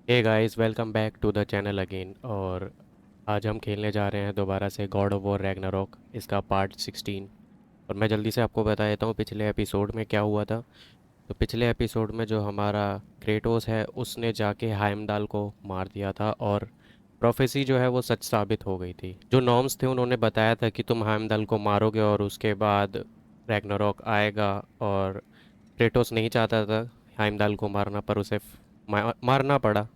Hey guys, welcome back to the channel again. और आज हम खेलने जा रहे हैं दोबारा से गॉड ऑफ वॉर रैग्नारॉक, इसका पार्ट 16। और मैं जल्दी से आपको बता देता हूँ पिछले एपिसोड में क्या हुआ था। तो पिछले एपिसोड में जो हमारा क्रेटोस है उसने जाके हाइमडाल को मार दिया था, और प्रोफेसी जो है वो सच साबित हो गई थी। जो नॉर्म्स थे उन्होंने बताया था कि तुम हाइमडाल को मारोगे और उसके बाद रैग्नारॉक आएगा। और क्रेटोस नहीं चाहता था हाइमडाल को मारना, पर उसे मारना पड़ा।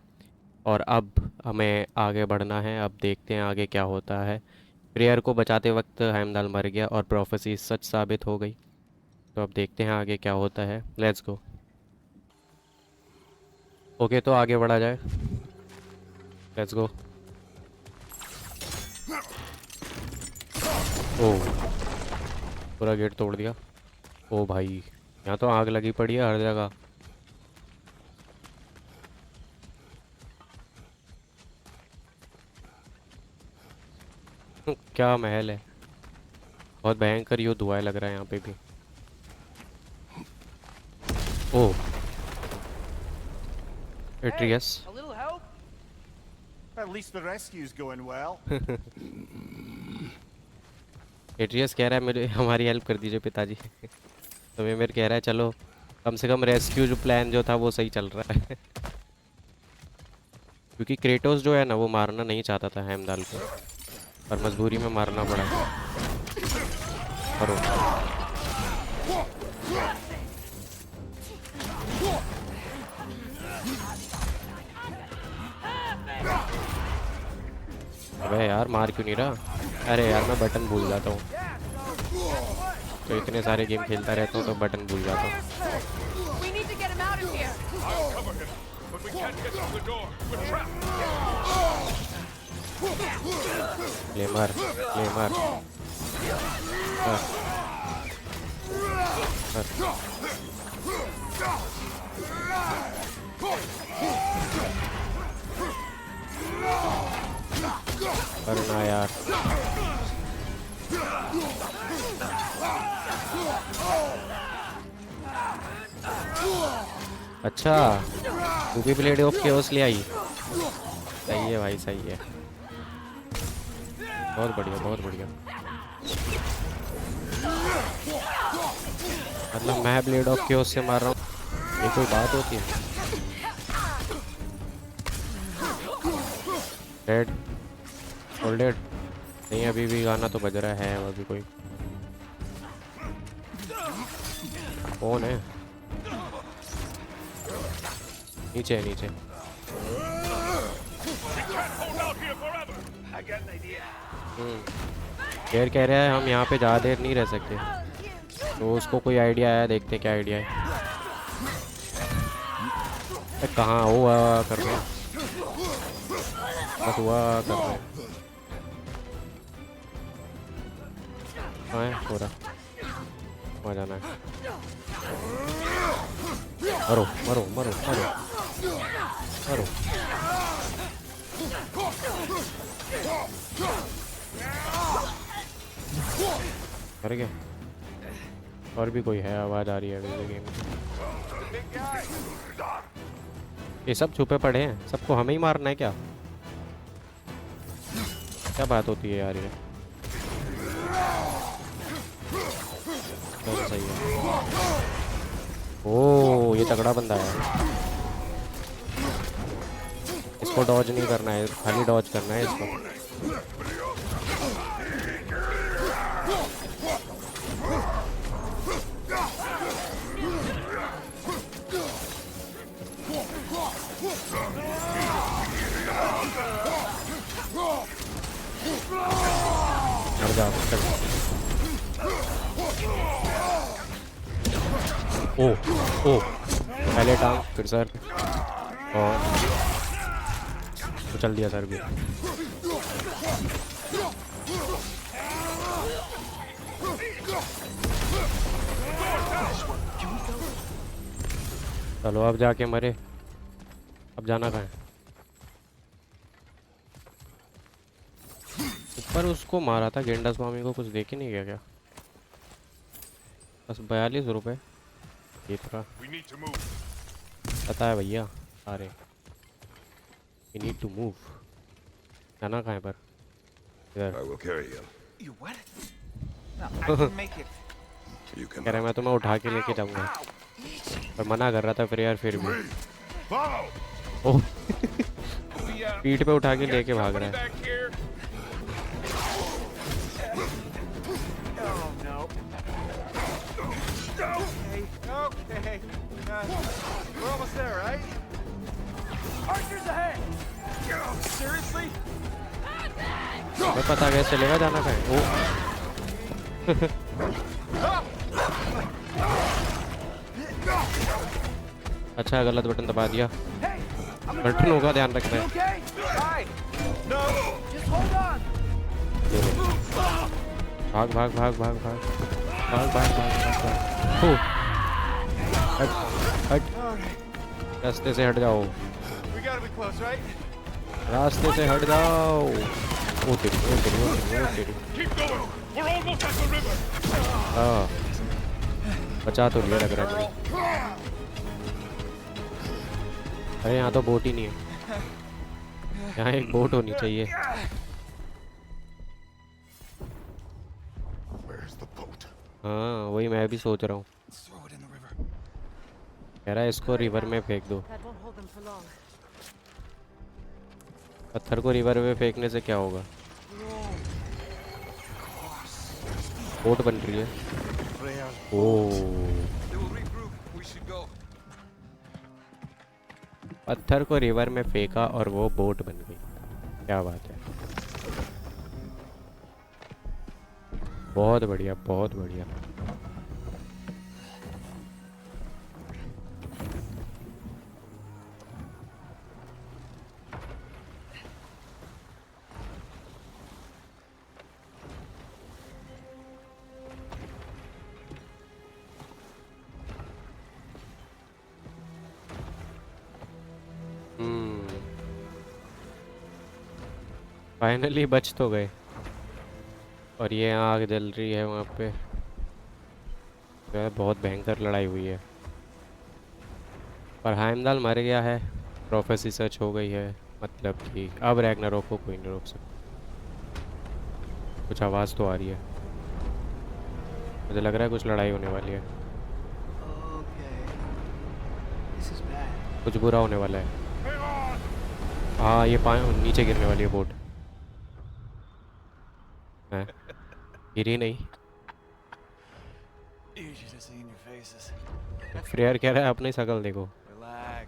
और अब हमें आगे बढ़ना है। अब देखते हैं आगे क्या होता है। प्रेयर को बचाते वक्त हेमदाल मर गया और प्रोफेसी सच साबित हो गई। तो अब देखते हैं आगे क्या होता है। Let's go. ओके, तो आगे बढ़ा जाए। Let's go. ओह, पूरा गेट तोड़ दिया। ओ भाई, यहाँ तो आग लगी पड़ी है हर जगह। क्या महल है। बहुत भयंकर युद्ध हुआ है लग रहा है यहाँ पे भी। ओह, Hey, Atreus. a little help? At least the rescue's going well. Atreus कह रहा है मेरे हमारी हेल्प कर दीजिए पिताजी। तो मेरे कह रहा है चलो, कम से कम रेस्क्यू जो प्लान जो था वो सही चल रहा है। क्योंकि क्रेटोस जो है ना वो मारना नहीं चाहता था हेमदाल को, पर मजबूरी में मारना पड़ा। करो। अबे यार, मार क्यों नहीं रहा। अरे यार, मैं बटन भूल जाता हूँ। तो इतने सारे गेम खेलता रहता हूँ तो बटन भूल जाता हूँ। We need to get him out of here. I'll cover him, but we can't get through the door. We're trapped. ले मार, ले मार। मार, मार। करना यार। अच्छा, तू भी ब्लेड ऑफ केओस ले आई। सही है भाई, सही है। बहुत बढ़िया, बहुत बढ़िया। मतलब मैं ब्लेड ऑफ केओस से मार रहा हूँ, ये कोई बात होती है। Dead, holded. नहीं, अभी भी गाना तो बज रहा है, अभी कोई। कौन है? नीचे है, नीचे। We can't hold out here forever. I got an idea. शेर कह रहा है हम यहाँ पे ज़्यादा देर नहीं रह सकते। तो उसको कोई आइडिया आया, देखते हैं क्या आइडिया है। कहाँ हुआ कर रहे हैं, बस हुआ कर रहे हैं। कहाँ है हो रहा। वहाँ जाना है। मरो मरो मरो मरो मरो। मर गया। और भी कोई है, आवाज़ आ रही है अभी गेम में। ये सब छुपे पड़े हैं, सबको हमें ही मारना है क्या? क्या बात होती है यार ये। चलो सही है। ओ, ये तगड़ा बंदा है। इसको डॉज नहीं करना है, खाली डॉज करना है इसको। मर जा, चल। ओ ओ, पहले टांग फिर सर, और कुचल दिया सर भी। चलो अब जाके मरे। अब जाना कहाँ है? ऊपर उसको मारा था गेंडा स्वामी को, कुछ देख ही नहीं गया क्या? बस 42 रुपये ये था। We need to move. पता है भैया। अरे वी नीड टू मूव। जाना कहाँ है पर? इधर। I will carry you. You what? No, I can make it. You कह cannot. रहा मैं तुम्हें उठा के लेके जाऊंगा, पर मना कर रहा था फिर यार, फिर भी। Follow. ओह, We पीठ पे उठा के got लेके भाग company रहा है। back here. Oh no. Okay, okay. We're almost there, right? Archers ahead! Seriously? मैं पता कैसे चलेगा जाना कहाँ है? ओह, अच्छा गलत बटन दबा दिया। Hey! I'm बटन होगा, ध्यान रखना है। okay? Hi! No! Just hold on! ये ले। भाग भाग भाग भाग भाग भाग भाग भाग भाग भाग। ओह, हट हट, Alright. रास्ते से हट जाओ, We gotta be close, right? रास्ते से हट जाओ। ओ तेरी, ओ तेरी, ओ तेरी, ओ तेरी। Keep going. We're almost at the river. हाँ, बचा तो लिया लग रहा है मुझे। अरे यहाँ तो बोट ही नहीं है, यहाँ एक बोट होनी चाहिए। Where's the boat? हाँ, वही मैं भी सोच रहा हूँ। Let's throw it in the river. कह रहा है इसको रिवर में फेंक दो। That won't hold them for long. पत्थर को रिवर में फेंकने से क्या होगा? बोट बन रही है। ओह, They will regroup. We should go. पत्थर को रिवर में फेंका और वो बोट बन गई। क्या बात है, बहुत बढ़िया, बहुत बढ़िया। फाइनली बच तो गए। और ये आग जल रही है वहाँ पे, जो है बहुत भयंकर लड़ाई हुई है। पर हाइमदल मर गया है, प्रोफेसी सच हो गई है, मतलब कि अब रैग्नारोक को कोई नहीं रोक सकता। कुछ आवाज़ तो आ रही है, मुझे लग रहा है कुछ लड़ाई होने वाली है, Okay. This is bad. कुछ बुरा होने वाला है। Hang on. हाँ, ये नीचे गिरने वाली है बोट। हैं? गिरी नहीं। You should have seen your faces. Frere कह रहा है अपनी शकल देखो। Relax.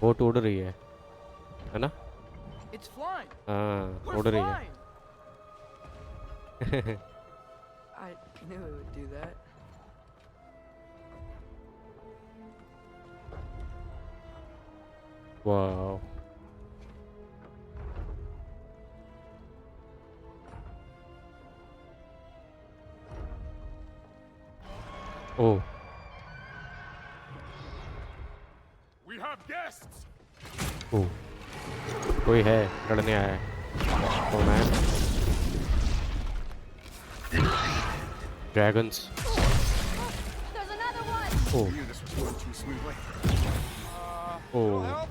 बोट उड़ रही है ना? It's flying. हाँ, We're उड़ रही है। flying. I knew it would do that. वाह, ओह, We have guests. ओह, कोई है, लड़ने आया है। Oh man, dragons. There's another one! Oh, Knew this was going too smoothly. Oh, Help?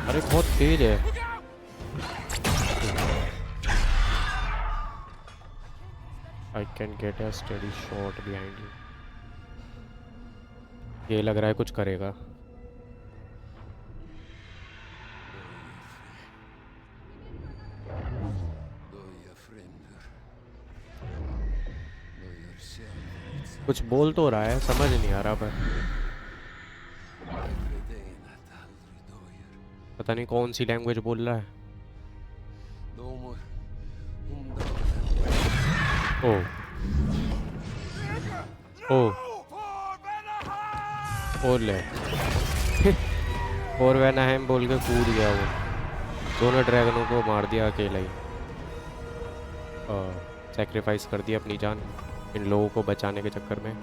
अरे बहुत तेज है। I can get a steady shot behind you. ये लग रहा है कुछ करेगा। कुछ बोल तो रहा है, समझ नहीं आ रहा, पर पता नहीं कौन सी लैंग्वेज बोल रहा है। ओह, ओह, और ले और वैनाहेम बोल के कूद गया वो। दोनों ड्रैगनों को मार दिया अकेला ही। सैक्रिफाइस कर दिया अपनी जान इन लोगों को बचाने के चक्कर में।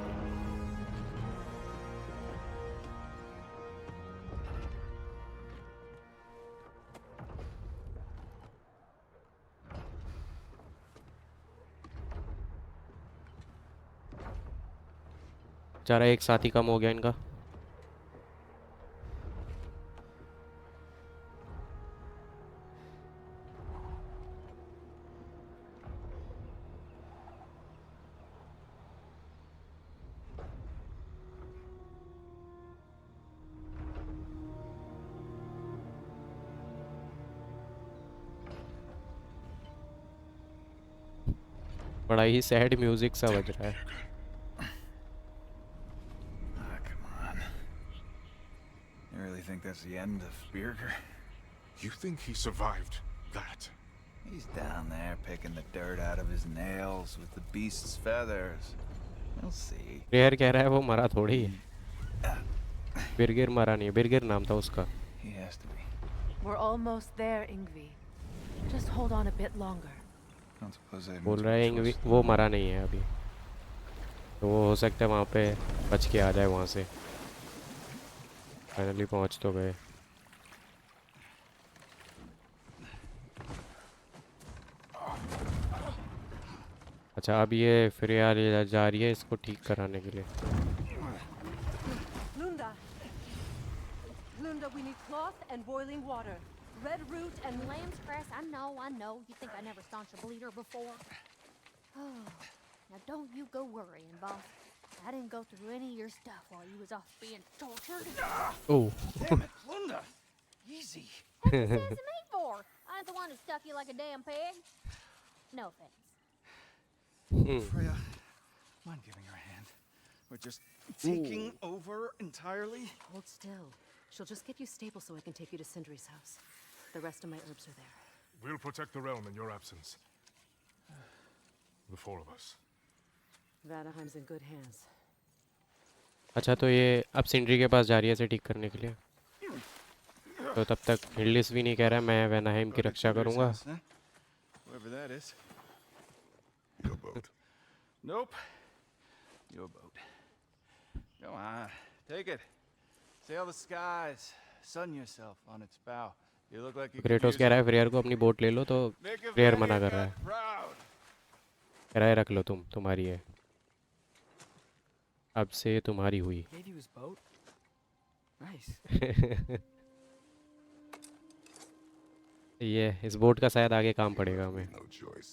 बेचारा एक साथी कम हो गया इनका। बड़ा ही सैड म्यूजिक सा बज रहा है। Ah, come on. You really think that's the end of Birger? You think he survived that? He's down there picking the dirt out of his nails with the beast's feathers. We'll see. Rare कह रहा है वो मरा थोड़ी है। बिरगिर मरा नहीं है, बिरगिर नाम था उसका। He has to be. We're almost there, Ingvi. Just hold on a bit longer. Don't suppose I बोल रहा है इंग्वी वो मरा नहीं है अभी, तो वो हो सकता है वहाँ पे बच के आ जाए वहाँ से। फाइनली पहुँच तो गए। अच्छा अब ये फिर यार ये जा रही है इसको ठीक कराने के लिए। Lunda. Lunda, we need cloth and boiling water. Red root and Lamb's grass, I know. You think I never staunched a bleeder before? Oh, now don't you go worrying, boss. I didn't go through any of your stuff while you was off being tortured. Oh Damn it, Lunda! Easy. What's the sense of me for? I ain't the one who stuck you like a damn pig. No offense. Freya, mind giving her a hand? We're just taking over entirely. hold still. She'll just get you stable so I can take you to Sindri's house. The rest of my herbs are there. We'll protect the realm in your absence. The four of us. Vanaheim's in good hands. अच्छा तो ये अब सिंड्री के पास जा रही है इसे ठीक करने के लिए। तो तब तक हिल्डिस भी नहीं कह रहा है मैं वेनाहेम की रक्षा करूँगा। Whoever that is. Your boat. Nope. Your boat. Come on, take it. Sail the skies. Sun yourself on its bow. You look like you could Kratos use कह रहा it. है फ्रेयर को अपनी बोट ले लो, तो Make a फ्रेयर Freya मना कर रहा God है। proud. कह रहा है रख लो तुम्हारी है, अब से ये तुम्हारी हुई। Gave you his boat? Nice. ये इस बोट का शायद आगे काम पड़ेगा हमें। No choice.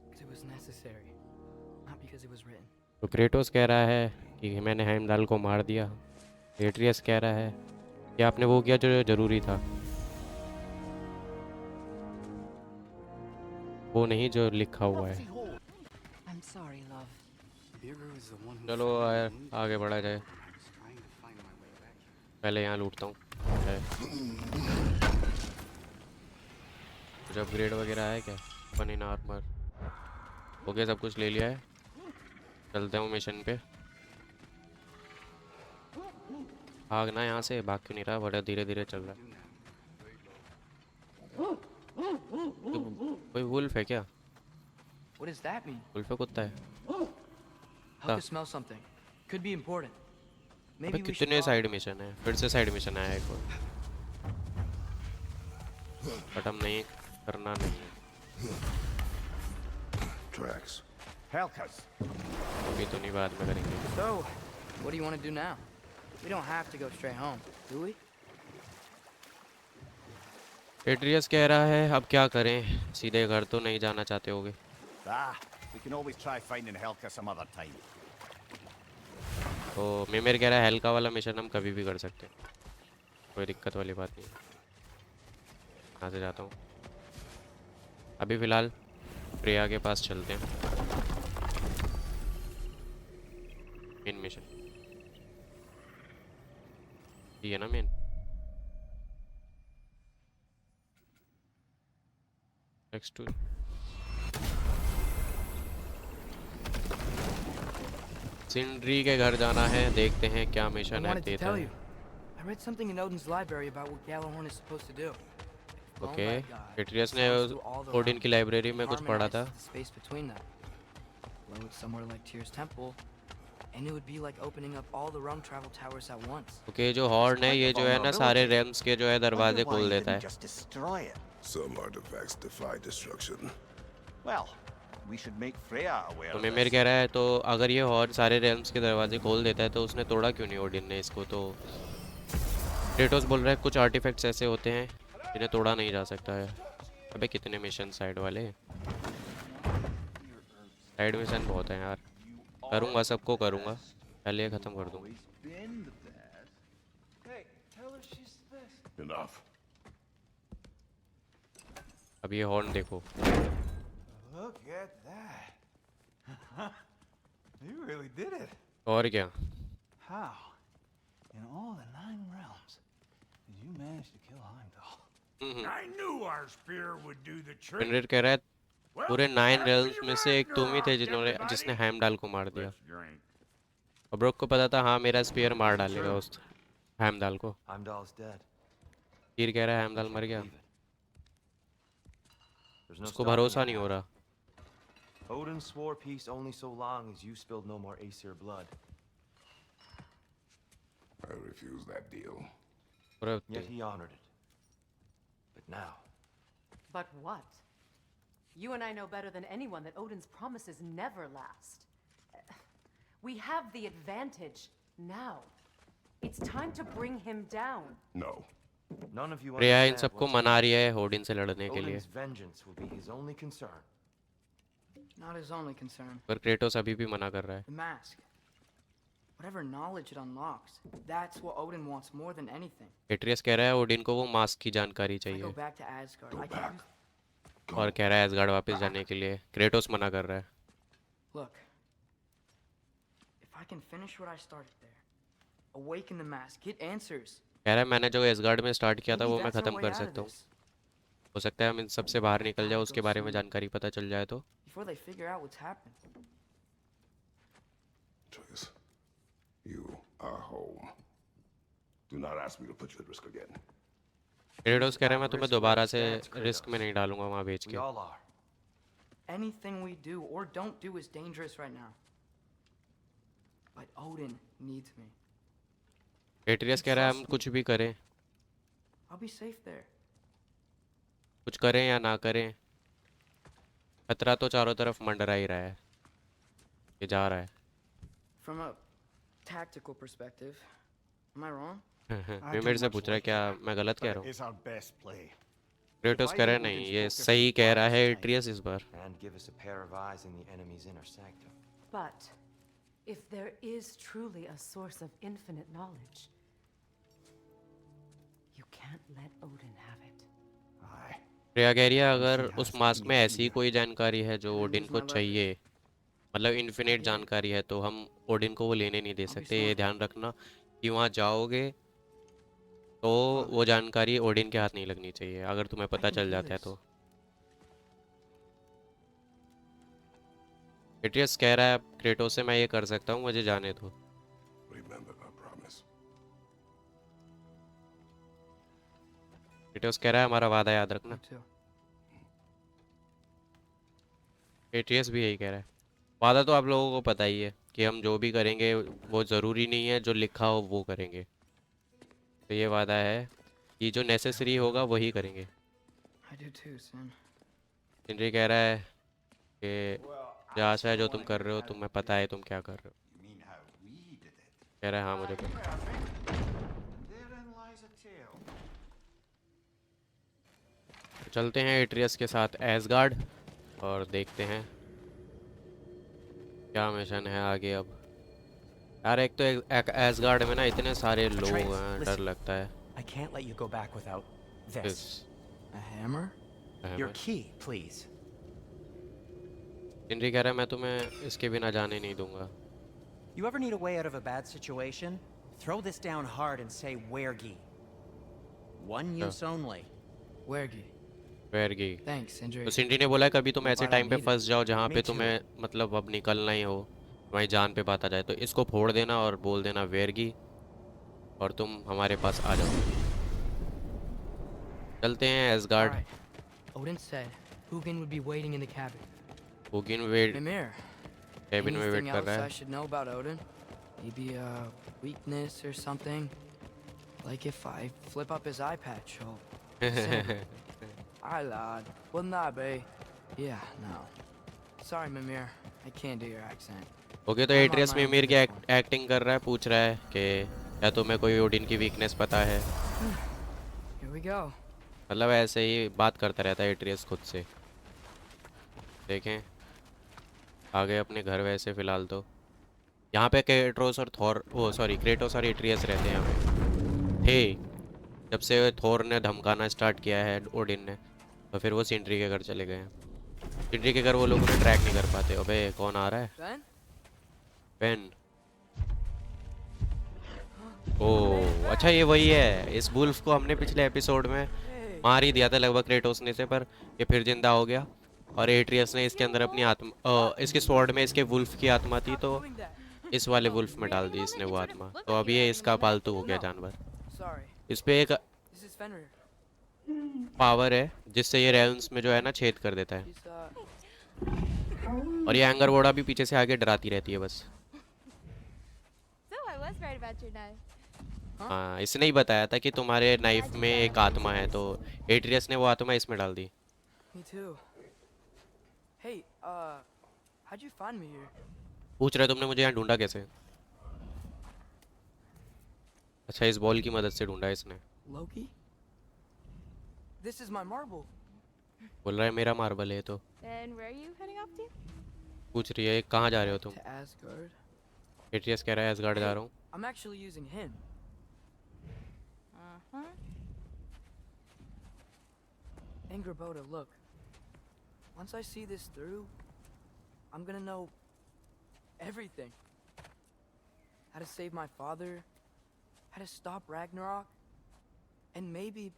Because it was necessary, not because it was written. तो क्रेटोस कह रहा है कि मैंने हेमदाल को मार दिया। एट्रियस कह रहा है कि आपने वो किया जो जरूरी था, वो नहीं जो लिखा हुआ है। I'm sorry, love. Birger was the one who चलो यार आगे बढ़ा जाए। I was trying to find my way back here. पहले यहाँ लूटता हूँ। कुछ अपग्रेड वगैरह है क्या? फन इन आर्मर ओके, सब कुछ ले लिया है। चलते हूँ मिशन पे। भागना यहाँ से, भाग क्यों नहीं रहा? बड़ा धीरे धीरे चल रहा है। कोई वुल्फ है क्या? What does that mean? Wolf है, कुत्ता है? Help us smell something. Could be important. अबे Maybe we should कितने follow. साइड मिशन है? फिर से साइड मिशन आया एक और, बट हम नहीं करना नहीं है। Tracks. Helkas. अभी तो नहीं, बाद में करेंगे। So, what do you want to do now? We don't have to go straight home, do we? Atreus कह रहा है अब क्या करें, सीधे घर तो नहीं जाना चाहते होगे। Ah, we can always try finding Helka some other time. तो मिमिर कह रहा है हेल्का वाला मिशन हम कभी भी कर सकते हैं, कोई दिक्कत वाली बात नहीं। यहाँ से जाता हूँ। अभी फ़िलहाल प्रिया के पास चलते हैं। मेन मिशन ये है ना मेन। नेक्स्ट टू सिंड्री के घर जाना है, देखते हैं क्या I मिशन है wanted to देता tell है। you. I read something in Odin's library about what Gjallarhorn is supposed to do. Oh okay, my God. Atreus ने Sounds through all the Odin realms की लाइब्रेरी में कुछ पढ़ा था। harmonize the space between them. Blow it somewhere like Tyr's temple, and it would be like opening up all the realm travel towers at once. Okay, जो horn है ये जो है ना सारे रेम्स के जो है दरवाजे Wonder why खोल you देता didn't है। just destroy it. Some artifacts defy destruction. Well, we should make Freya aware तो of मिमिर this. कह रहा है तो अगर ये हॉर्न सारे रेल्म्स के दरवाजे खोल देता है तो उसने तोड़ा क्यों नहीं ओडिन ने इसको। तो क्रेटोस बोल रहा है कुछ आर्टिफैक्ट्स ऐसे होते हैं जिन्हें तोड़ा नहीं जा सकता है। अबे कितने मिशन साइड वाले, साइड मिशन बहुत हैं यार। करूँगा, सबको करूँगा, पहले ये ख़त्म कर दूँ। Always been the best. Hey, tell her she's the best. Enough. अब ये हॉर्न देखो। Look at that. You really did it. और क्या, How? In all the 9 realms, did you manage to kill Heimdall? I knew our spear would do the trick. फिनरिर कह रहा है Well, पूरे 9 happy realms में से एक तुम ही थे Ragnarok, जिसने everybody. हैमडाल को मार दिया। Let's drink. और ब्रोक को पता था हाँ मेरा स्पीयर मार डालेगा उस हैमडाल को। Heimdall's dead. तीर कह रहा है हैमडाल मर गया, Believe it. There's no उसको stopping भरोसा it नहीं now. हो रहा। Odin swore peace only so long as you spilled no more Aesir blood. I refuse that deal. और Yet he honored it. But now, But what? You and I know better than anyone that Odin's promises never last. We have the advantage now. It's time to bring him down. No. none of you Priya in understand सबको what's मना रही है Odin से लड़ने के लिए, Odin's vengeance will be his only concern. Not his only concern. पर Kratos अभी भी मना कर रहा है। The mask. Whatever knowledge it unlocks, that's what Odin wants more than anything. Atreus कह रहा है ओडिन को वो मास्क की जानकारी If I go चाहिए back to Asgard, I can use... और कह रहा है एसगार्ड वापस जाने के लिए। क्रेटोस मना कर रहा है। Look. If I can finish what I started there, awaken the mask, get answers. कह रहा है मैंने जो एसगार्ड में स्टार्ट किया था maybe वो मैं that's our ख़त्म way कर out of सकता हूँ। this, हो सकता है हम इन सबसे बाहर निकल जाए, उसके बारे में जानकारी पता चल जाए तो। before they figure out what's happened. Atreus, you are home. Do not ask me to put you at risk again. Kratos कह रहा है मैं तुम्हें दोबारा से रिस्क में नहीं डालूंगा वहाँ बेच We के। all are. Anything we do or don't do is dangerous right now. But Odin needs me. Atreus कह रहा है हम कुछ भी करें, I'll be safe there. कुछ करें या ना करें, खतरा तो चारों तरफ मंडरा ही रहा है। ये जा रहा है। From a tactical perspective, am I wrong? मैं मेरे से पूछ रहा है क्या मैं गलत कह रहा हूँ। It's our best play. Kratos कह रहा है नहीं ये सही कह रहा है एट्रियस इस बार। And give us a pair of eyes in the enemy's inner sanctum. But if there is truly a source of infinite knowledge, you can't let Odin have it. Aye. प्रिया कह रही है अगर उस मास्क में ऐसी कोई जानकारी है जो ओडिन को चाहिए, मतलब इन्फिनिट जानकारी है, तो हम ओडिन को वो लेने नहीं दे सकते। ये ध्यान रखना कि वहाँ जाओगे तो वो जानकारी ओडिन के हाथ नहीं लगनी चाहिए अगर तुम्हें पता चल जाता है तो। एट्रियस कह रहा है क्रेटोस से मैं ये कर सकता हूँ, मुझे जाने दो। Remember our promise. क्रेटोस कह रहा है हमारा वादा याद रखना। Me too. एट्रियस भी यही कह रहा है। वादा तो आप लोगों को पता ही है कि हम जो भी करेंगे वो ज़रूरी नहीं है जो लिखा हो वो करेंगे। तो ये वादा है कि जो नेसेसरी होगा वही करेंगे। I do too, Sin. सिंड्री कह रहा है कि जो आशा है जो तुम कर रहे हो तुम्हें पता है तुम क्या कर रहे हो। You mean how we did it? कह रहा है हाँ मुझे पता। Therein lies a tale. तो चलते हैं एट्रियस के साथ एसगार्ड और देखते हैं क्या मिशन है आगे। अब यार एक तो एसगार्ड में ना इतने सारे लोग Atreus, हैं, डर listen. लगता है। I can't let you go back without this. इस A hammer? Your key, please. सिंड्री कह रहा है मैं तुम्हें इसके बिना जाने नहीं दूंगा। You ever need a way out of a bad situation? Throw this down hard and say wergi. One use only. Wergi. वेरगी। Thanks, Sindri. तो सिंड्री ने बोला है कभी तुम ऐसे But I टाइम पे need it. फंस जाओ जहाँ Me पे too. तुम्हें मतलब अब निकलना ही हो, वहीं जान पे बात आ जाए तो इसको फोड़ देना और बोल देना वेरगी और तुम हमारे पास आ जाओ। चलते हैं ash gourd. Alright. Odin said Hugin would be waiting in the cabin. Huginn wait Mimir, cabin में वेट anything कर else रहा I है। should know about Odin? Maybe a weakness or something? Like if I flip up his eye patch, oh. Sin. Aye, lad. Wouldn't that be? Yeah, no. Sorry, Mimir. I can't do your accent. Okay, तो I'm on Atreus my own मिमिर for की this one. Acting कर रहा है, पूछ रहा है कि क्या तुम्हें कोई ओडिन की वीकनेस पता है। Here we go. मतलब ऐसे ही बात करता रहता है एट्रियस खुद से। देखें, आ गए अपने घर वैसे फ़िलहाल तो। यहाँ पे क्रेटोस और थॉर, ओ सॉरी, क्रेटोस और एट्रियस रहते हैं यहाँ पे। थे, जब से थॉर ने धमकाना स्टार्ट किया है ओडिन ने, तो फिर वो सिंड्री के घर चले गए हैं। सिंड्री के घर वो लोग उन्हें ट्रैक नहीं कर पाते। अबे कौन आ रहा है? Ben? पेन। ओह अच्छा, ये वही है। इस वुल्फ को हमने पिछले एपिसोड में मार ही दिया था लगभग क्रेटोस ने से, पर ये फिर जिंदा हो गया। और एट्रियस ने इसके अंदर अपनी आत्मा, इसके स्वॉर्ड में इसके वुल्फ की आत्मा थी, तो इस वाले वुल्फ में डाल दी इसने वो आत्मा। तो अब ये इसका पालतू हो गया जानवर। Sorry. इस पे एक This is Fenrir. पावर है जिससे ये रेल्म्स में जो है ना छेद कर देता है। He's, और ये एंगर वोड़ा भी पीछे से आगे डराती रहती है बस। So I was right about your knife. हाँ, इसने ही बताया था कि तुम्हारे नाइफ में एक आत्मा है, तो एट्रियस ने वो आत्मा इसमें डाल दी। Me too. Hey, how'd you find me here? पूछ रहे तुमने मुझे यहाँ ढूंढा कैसे? अच्छा, इस बॉल की मदद से ढूंढा इसने। Loki? This is my marble. बोल रहा है मेरा मार्बल है। तो Then where are you heading off to? पूछ रही है कहाँ जा रहे हो तुम? To Asgard. एट्रियस कह रहा है एसगार्ड जा रहा हूँ। I'm actually using him. Uh-huh. Angrboda, look. Once I see this through, I'm gonna know everything. How to save my father, how to stop Ragnarok, and maybe,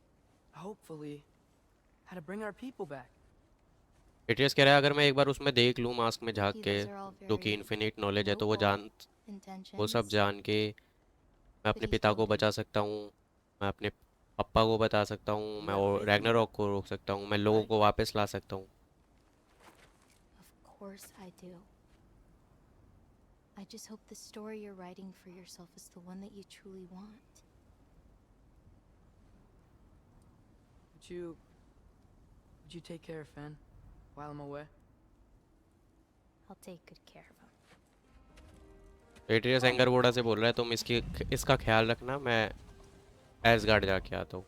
hopefully, how to bring our people back. Atreus कह रहा है अगर मैं एक बार उसमें देख लूँ mask में झांक के, Those are all जो कि very इन्फिनिट नॉलेज है, तो वो intentions. सब जान के मैं अपने पिता को बचा सकता हूँ, मैं अपने पापा को बता सकता हूँ, मैं रैग्नारॉक को रोक सकता हूँ, मैं लोगों को वापस ला सकता हूँ। Of course I do. I just hope the story you're writing for yourself is the one that you truly want. Would you take care of Finn while I'm away? I'll take good care of him. Atreus Angrboda से बोल रहा है तुम इसका ख्याल रखना, मैं ash gourd जाके आता हूँ।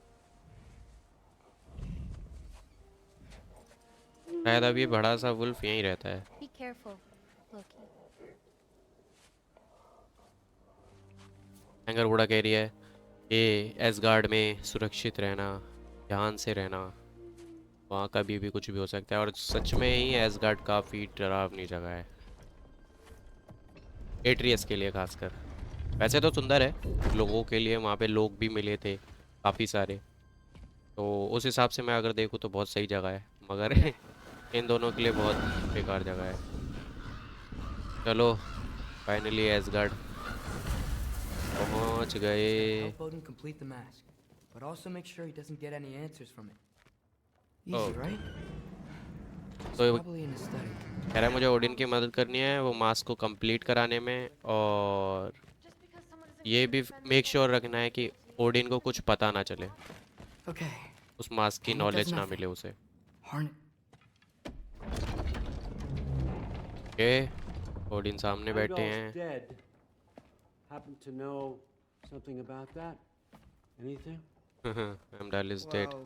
शायद अभी बड़ा सा वुल्फ यहीं रहता है। Be careful, Loki. एंगर वोड़ा कह रही है कि एसगार्ड में सुरक्षित रहना, ध्यान से रहना, वहाँ कभी भी कुछ भी हो सकता है। और सच में ही एसगार्ड काफ़ी डरावनी जगह है एट्रियस के लिए खासकर। वैसे तो सुंदर है, लोगों के लिए वहाँ पे लोग भी मिले थे काफ़ी सारे, तो उस हिसाब से मैं अगर देखूँ तो बहुत सही जगह है, मगर इन दोनों के लिए बहुत बेकार जगह है। चलो फाइनली एसगार्ड पहुँच गए। Help Odin complete the mask, but also make sure he doesn't get any answers from it. Easy, Oh. right? It's So- probably in his study. कह रहा है मुझे ओडिन की मदद करनी है वो मास्क को कंप्लीट कराने में, और ये भी मेक श्योर रखना है कि ओडिन को कुछ पता ना चले, Okay. उस मास्क की And he नॉलेज does ना nothing. मिले उसे। Harness. ओके, ओडिन सामने बैठे Heimdall's हैं। dead. Happen to know something about that? Anything? Heimdall is dead. Well,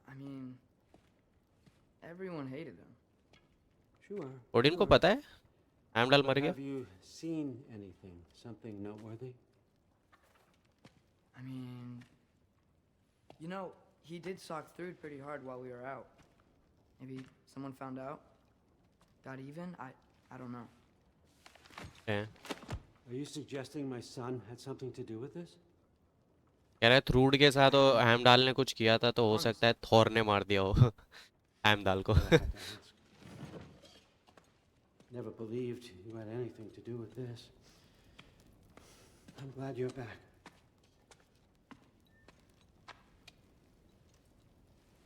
I mean, everyone hated him. Sure. Odin को sure. पता है हेमडाल But मर गया। have you seen anything? Something noteworthy? I mean, you know, he did sock Thrud pretty hard while we were out. Maybe someone found out, got even. I don't know. हैं। Are you suggesting my son had something to do with this? कह रहा है थ्रूड के साथ Heimdall ने कुछ किया था, तो हो सकता है थॉर ने मार दिया हो हेमडाल को। I had to ask. Never believed you had anything to do with this. I'm glad you're back.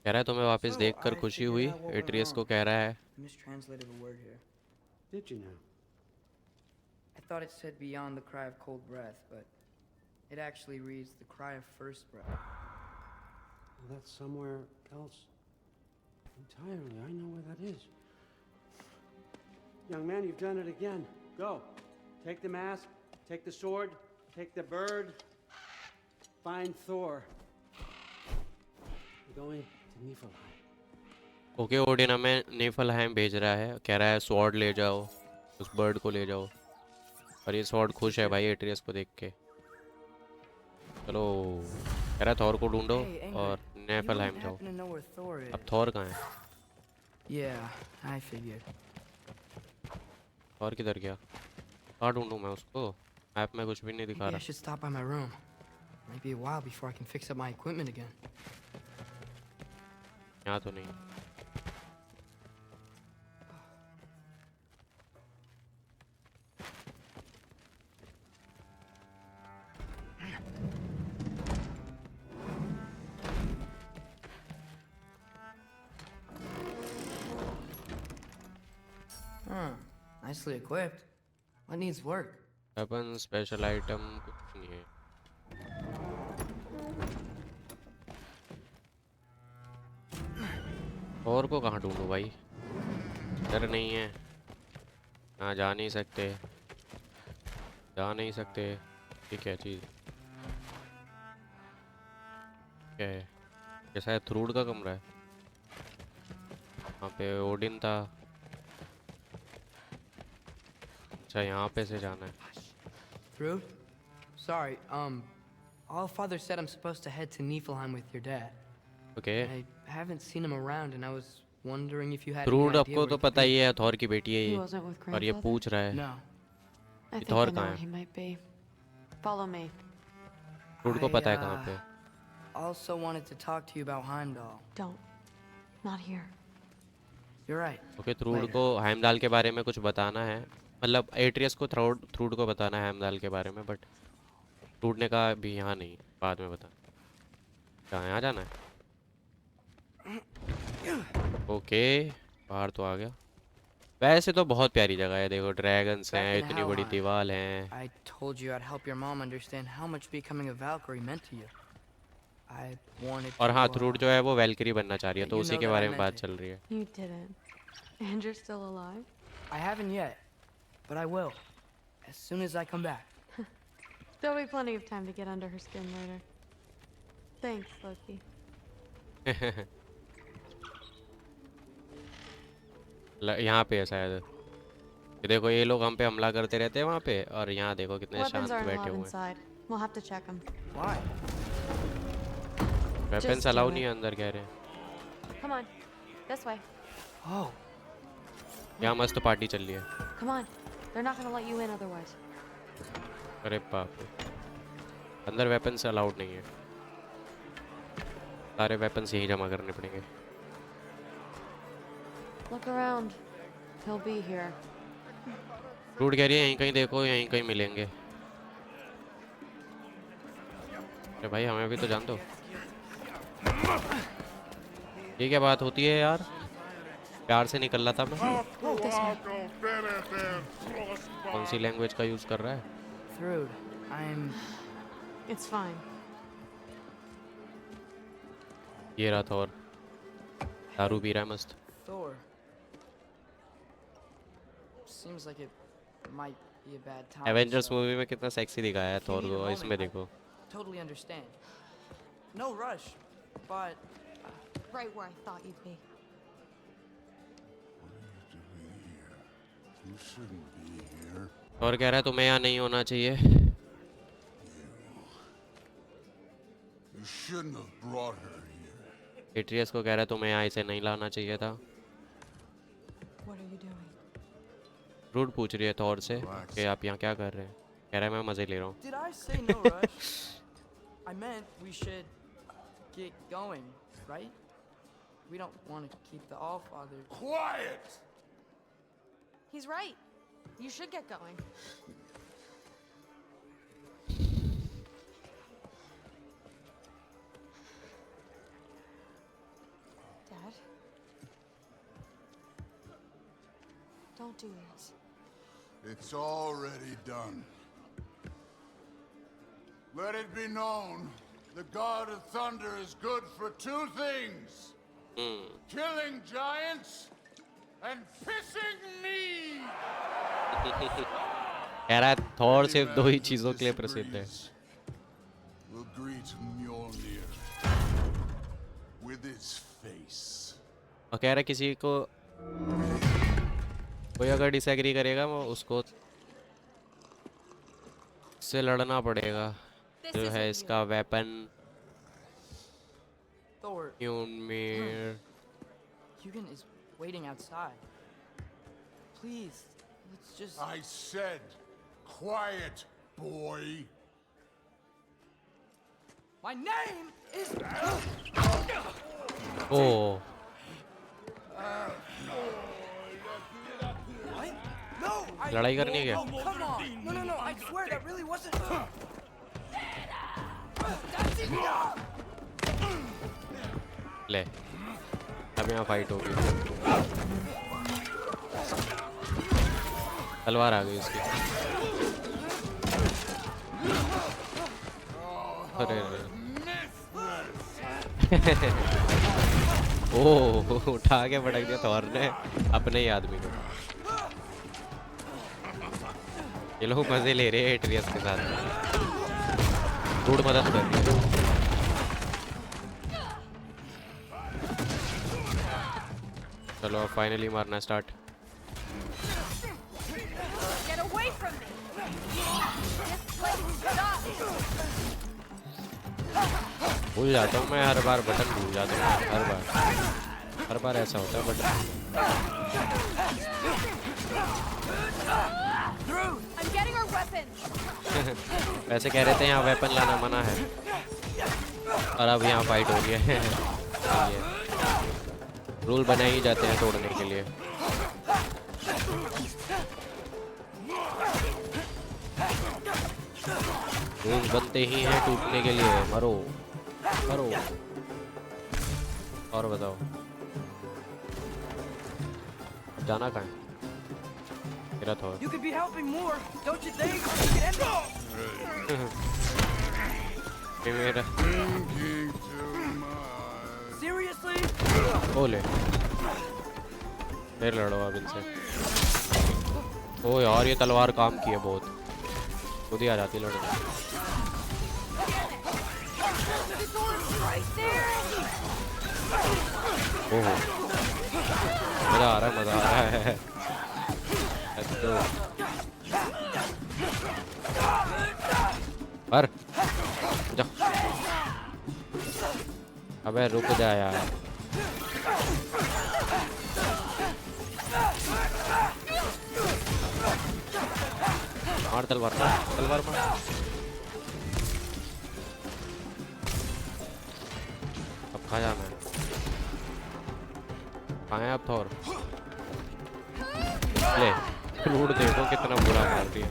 कह रहा है तुम्हें वापस So, देखकर I खुशी figured हुई। out what went एट्रियस को wrong. कह रहा है Mistranslated a word here. Did you now? I thought it said beyond the cry of cold breath, but it actually reads the cry of first breath. Well, that's somewhere else entirely. I know where that is. Young man, you've done it again. Go. Take the mask, take the sword, take the bird. Find Thor. We're going to Niflheim. Okay, Odin हमें निफलहाइम भेज रहा है, कह रहा है sword ले जाओ, उस बर्ड को ले जाओ। और ये स्वॉर्ड खुश है भाई एट्रियस को देख के। चलो, कह रहा है थॉर को ढूंढो और निफलहाइम जाओ। अब थॉर कहाँ है? Yeah, I figured. थॉर किधर गया? कहाँ ढूंढूं मैं उसको? मैप में कुछ भी नहीं दिखा Maybe I रहा। should stop by my room. Might be a while before I can fix up my equipment again. यहाँ तो नहीं। Nicely equipped. What needs work? Weapon, special item कुछ नहीं है। और को कहाँ ढूंढूं भाई? इधर नहीं है, यहाँ जा नहीं सकते, जा नहीं सकते। ये क्या चीज़ क्या है? ये शायद थ्रूड का कमरा है। वहाँ पे ओडिन था। अच्छा, यहाँ पे से जाना है। Through? Sorry, Allfather said I'm supposed to head to Niflheim with your dad. Okay, I haven't seen him around and I was wondering if you had any थ्रूड idea आपको where तो he पता could ही है, Thor की बेटी है He ये। wasn't with और ये grandfather? पूछ रहा be. है No. I think Thor I know कहाँ where है? he might be. Follow me. थ्रूड को I, पता है कहाँ पे। Also wanted to talk to you about Heimdall. Don't. Not here. You're right. Okay, Thrud Later. को हेमदाल के बारे में कुछ बताना है, मतलब एट्रियस को थ्रूड को बताना है हेमदाल के बारे में, बट थ्रूड ने कहा अभी यहाँ नहीं, बाद में बता। कहाँ, यहाँ जाना है? ओके, बाहर तो आ गया। वैसे तो बहुत प्यारी जगह है, देखो ड्रैगन्स हैं, Back in इतनी बड़ी Helheim. दीवार हैं। I told you I'd help your mom understand how much becoming a Valkyrie meant to you. I wanted और हाँ, to, थ्रूड जो है वो वैल्किरी बनना चाह रही है, let तो you उसी know के that I बारे में meant बात it. चल रही है। You didn't. And you're still alive? I haven't yet, but I will. As soon as I come back. There'll be plenty of time to get under her skin later. Thanks, Loki. यहाँ पे है शायद। ये देखो, ये लोग हम पे हमला करते रहते हैं वहाँ पे, और यहाँ देखो कितने Weapons शांत aren't बैठे allowed हुए हैं। inside. We'll have to check them. Why? Weapons Just do allow it. नहीं है अंदर, कह रहे हैं। Come on. This way. Oh, यहाँ मस्त पार्टी चल रही है। Come on. They're not gonna let you in otherwise. अरे बाप रे, अंदर वेपन्स अलाउड नहीं है, सारे वेपन्स यहीं जमा करने पड़ेंगे। Look around. He'll be here. रूट कह रही है यहीं कहीं देखो, यहीं कहीं मिलेंगे। अरे भाई, हमें भी तो जान दो। ये क्या बात होती है यार? प्यार से निकल रहा था मैं। कौन सी लैंग्वेज का यूज़ कर रहा है? Thrud, I'm... It's fine. ये रहा थॉर, दारू पी रहा है मस्त। Thor. Seems like it might be a bad time. Avengers so movie में कितना सेक्सी दिखाया है if you Thor need a को, moment, इसमें I देखो। Totally understand. No rush, but Right where I thought you'd be. You shouldn't be here. और कह रहा है तुम्हें यहाँ नहीं होना चाहिए। You shouldn't have brought her here. Atreus को कह रहा है तुम्हें यहाँ इसे नहीं लाना चाहिए था। What are you doing? रूट पूछ रही है थॉर से कि आप यहाँ क्या कर रहे हैं। कह रहा है मैं मज़े ले रहा हूँ। did I say no rush? I meant we should get going, right? We don't want to keep the Allfather. Quiet! He's right. You should get going. Dad? Don't do this. It's already done. Let it be known, the God of Thunder is good for two things. Killing giants and pissing me. कह रहा है Thor सिर्फ दो ही चीजों के लिए प्रसिद्ध है। We'll greet Mjolnir with its face. और कह रहा है किसी को कोई अगर डिसएग्री करेगा वो उसको से लड़ना पड़ेगा। जो है इसका weapon Thor, म्योलनिर। Hugin is waiting outside. Please, let's just. I said, quiet, boy. My name is. Oh What? No, I. लड़ाई करनी है क्या? Oh, come on! No, no, no! I swear that really wasn't. That's enough! ले अब यहाँ fight होगी। तलवार आ गई उसकी। अरे ओह उठा के पटक दिया थॉर ने अपने ही आदमी को। ये लोग मजे ले रहे हैं एट्रियस के साथ। गुड मदद कर रही है। चलो फाइनली मारना start. Get away from me! This place sucks! भूल जाता हूँ मैं हर बार, बटन भूल जाता हूँ हर बार ऐसा होता है button. I'm getting our weapons! वैसे कह रहे थे यहाँ वेपन लाना मना है और अब यहाँ फाइट हो रही है। रूल बनाए ही जाते हैं तोड़ने के लिए। रूल बनते ही हैं टूटने के लिए। मरो मरो। और बताओ जाना कहाँ है? मेरा Thor. You could be helping more, don't you think? You could end it. ये मेरा Seriously? ओले फिर लड़ो अब इनसे। ओ यार ये तलवार काम की है बहुत, खुद ही आ जाती लड़ने। ओह मजा आ रहा है, मजा आ रहा है। Let's go। पर जा। अबे रुक जा यार। मार तलवार मार, तलवार मार। अब कहाँ जाना है? कहाँ है अब थॉर? ले लूट देखो कितना बुरा मारती है।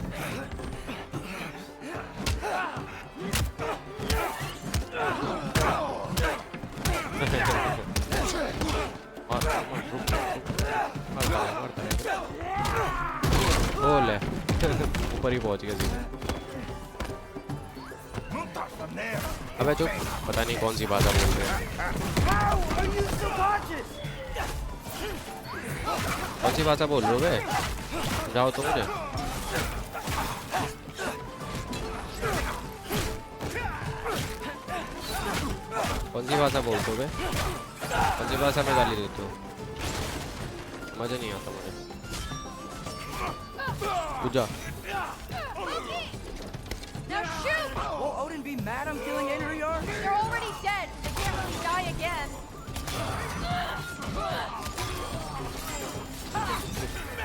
ओले ऊपर ही पहुंच गया सीधे। अबे चुप, पता नहीं कौन सी भाषा बोल रहे हैं। कौन सी भाषा बोल रहे हो बे? जाओ तो मुझे। कौन सी भाषा बोलते हो बे? कौन सी भाषा में गाली देते हो? मजा नहीं आता मुझे। तू जा। Now shoot! Won't Odin be mad I'm killing Einherjar? They're already dead. They can't really die again.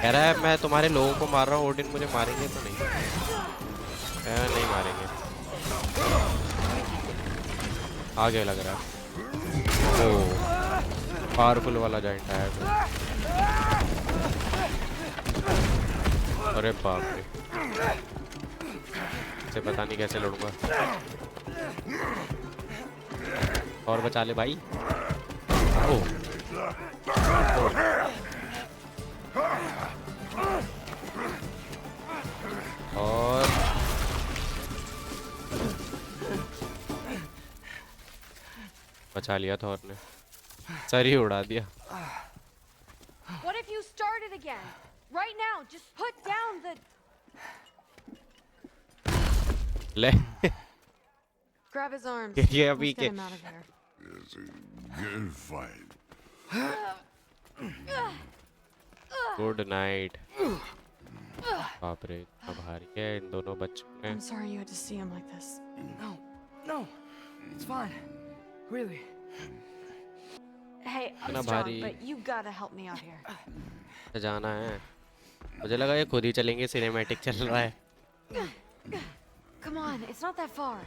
कह रहा है मैं तुम्हारे लोगों को मार रहा हूँ, ओडिन मुझे मारेंगे तो नहीं? नहीं मारेंगे। आगे लग रहा है। ओह पावरफुल वाला जॉइंट आया है। अरे बाप रे, इसे पता नहीं कैसे लड़ूंगा। और बचा ले भाई। ओह और बचा लिया थॉर ने, सर ही उड़ा दिया। What if you ले Grab his arms. ये अभी Let's के get him out of here. It's a good fight. Good night. बाप रे इतना भारी है, इन दोनों बच्चों ने। I'm sorry you had to see him like this. No, no, it's fine. Really. Hey, I'm इतना strong, भारी but you gotta help me out here. जाना है। मुझे लगा ये खुद ही चलेंगे, सिनेमैटिक चल रहा है। Come on, it's not that far.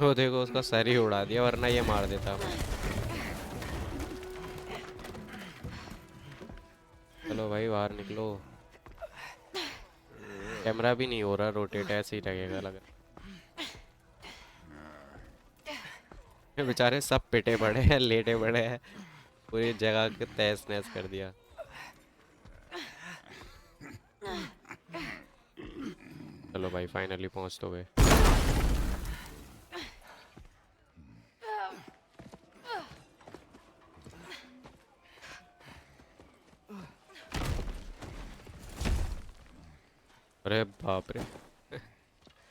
वो देखो उसका सर ही उड़ा दिया, वरना ये मार देता। चलो भाई बाहर निकलो। कैमरा भी नहीं हो रहा रोटेट, ऐसे ही लगेगा लग रहा। बेचारे सब पिटे पड़े हैं, लेटे पड़े हैं, पूरी जगह के तहस नहस कर दिया। चलो भाई फाइनली पहुंच तो गए। अरे बाप रे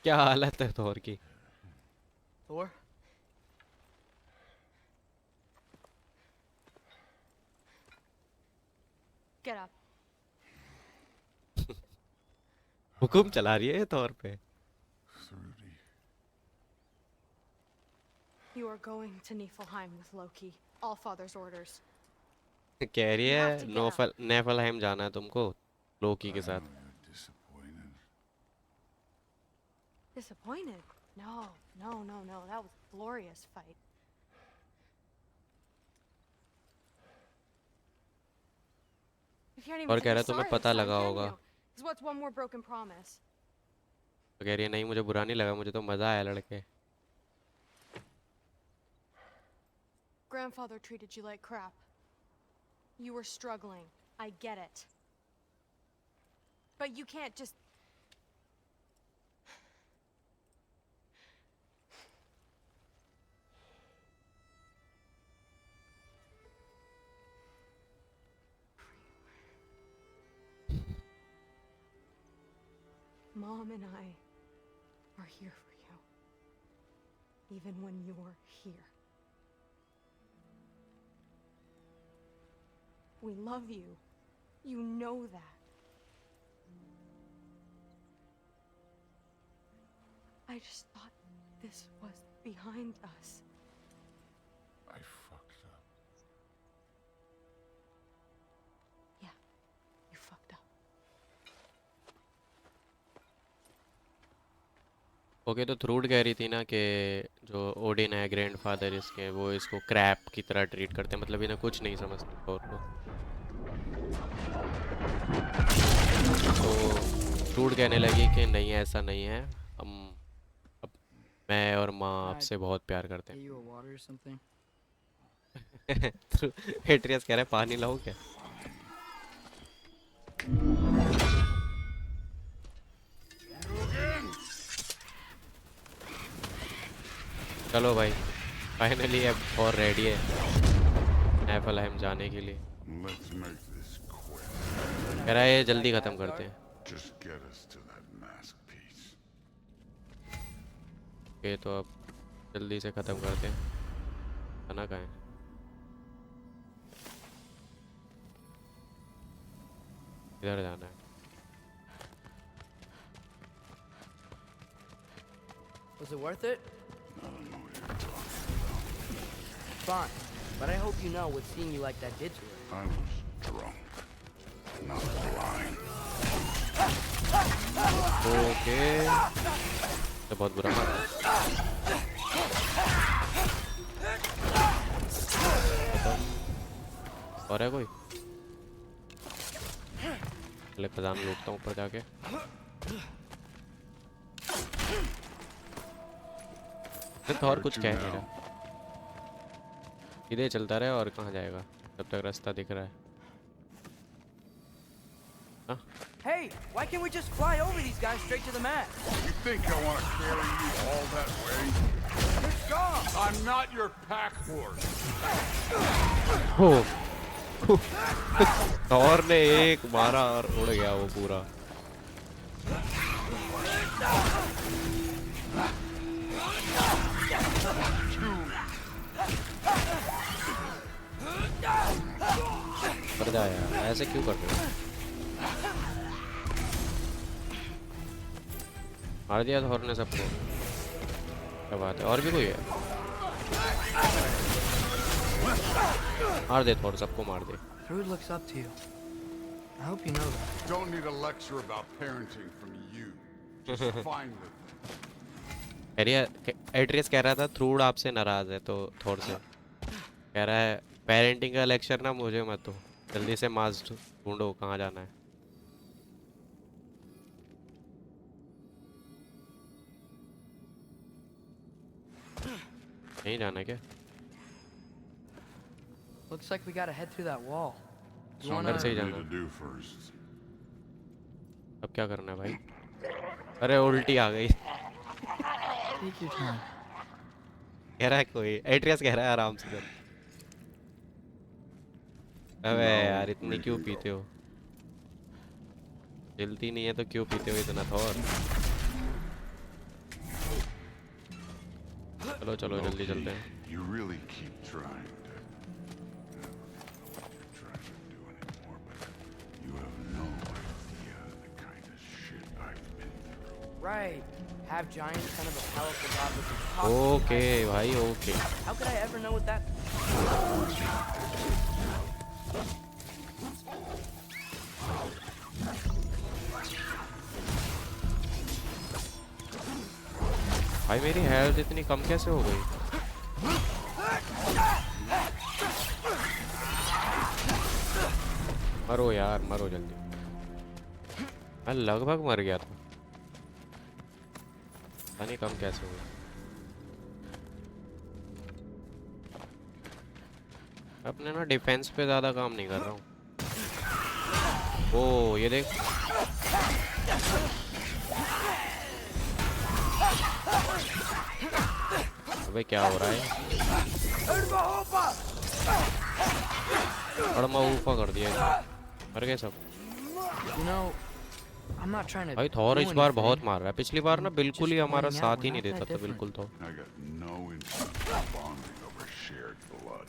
क्या हालत है थोर की। Thor? Get up. हुकुम चला रही है थोर पे। You are going to Niflheim with Loki. Allfather's orders. कह रही You have है to get नोफल नेफलहाइम जाना है तुमको लोकी के साथ। Disappointed? No, no, no, no. That was a glorious fight. If you aren't even और कह रहा है saying तुम्हें sorry पता this time, लगा can होगा। you? 'Cause what's one more broken promise? तो कह रही है नहीं मुझे बुरा नहीं लगा, मुझे तो मजा आया लड़के। Grandfather treated you like crap. You were struggling. I get it. But you can't just... Mom and I are here for you. Even when you're here. We love you. You know that. I just thought this was behind us. I fucked up. Yeah, you fucked up. Okay तो थ्रूट कह रही थी ना कि जो Odin है grandfather इसके, वो इसको क्रैप की तरह ट्रीट करते हैं, मतलब इन्हें कुछ नहीं समझते थोर को। तो थ्रूट कहने लगी कि नहीं ऐसा नहीं है, हम अब मैं और माँ आपसे बहुत प्यार करते Get हैं। you a water or something? Atreus कह रहा है पानी लाऊं क्या? चलो भाई फाइनली अब और रेडी है नेफलहाइम जाने के लिए। Let's make this quick. कह रहा है ये जल्दी ख़त्म करते हैं। Just get us to that mask piece. Okay तो अब जल्दी से ख़त्म करते हैं। खाना कहाँ है? इधर जाना है। Was it worth it? I don't know what you're talking about. Fine. But I hope you know what seeing you like that did to her. I was drunk, not blind. Okay तो बहुत बुरा मारा। खत्म। और है कोई? पहले खजाना लूटता हूँ ऊपर जाके। और कुछ कह नहीं रहा, इधर चलता रहे और कहाँ जाएगा जब तक रास्ता दिख रहा है। हाँ? Hey, why can't we just fly over these guys straight to the mast? You think I want to carry you all that way? You're strong. I'm not your pack horse. हो थॉर ने एक मारा और उड़ गया वो पूरा। कर जा यार, ऐसे क्यों कर रहे हो? मार दिया थोर ने सबको। क्या बात है, और भी कोई है? मार दे थोर, सबको मार दे। Thrud looks up to you. I hope you know that. Don't need a lecture about parenting from you. Just fine with it. Atreus कह रहा था थ्रूड आपसे नाराज है, तो थोर से कह रहा है पेरेंटिंग का लेक्चर ना मुझे मत दो, जल्दी से मास ढूंढो कहाँ जाना है। नहीं जाना क्या? Looks like we gotta head through that wall. You Something अंदर से ही we need जाना। to do first. अब क्या करना है भाई? अरे उल्टी आ गई। Take your time. कह रहा है कोई, एट्रियस कह रहा है आराम से कर। अबे यार इतनी क्यों पीते हो? जल्दी नहीं है तो क्यों पीते हो इतना थोर? चलो चलो जल्दी चलते हैं। You really keep trying to. You're trying to do anymore, but you have no idea the kind of shit I've been through. Right. Have giants kind of a powerful god that can talk. Okay भाई okay. How could I ever know what that? भाई मेरी health इतनी कम कैसे हो गई? मरो यार मरो जल्दी। मैं लगभग मर गया था, पता नहीं कम कैसे हुआ। अपने ना डिफेंस पे ज़्यादा काम नहीं कर रहा हूँ। ओ ये देख, अबे क्या हो रहा है? अड़मा ऊपर कर दिया इसने। मर गए सब। You know, I'm not trying to. भाई थॉर इस do बार anything. बहुत मार रहा है, पिछली बार ना बिल्कुल ही Just हमारा pointing out साथ ही we're नहीं not देता that था, different. बिल्कुल। तो I got no interest in bonding over shared blood.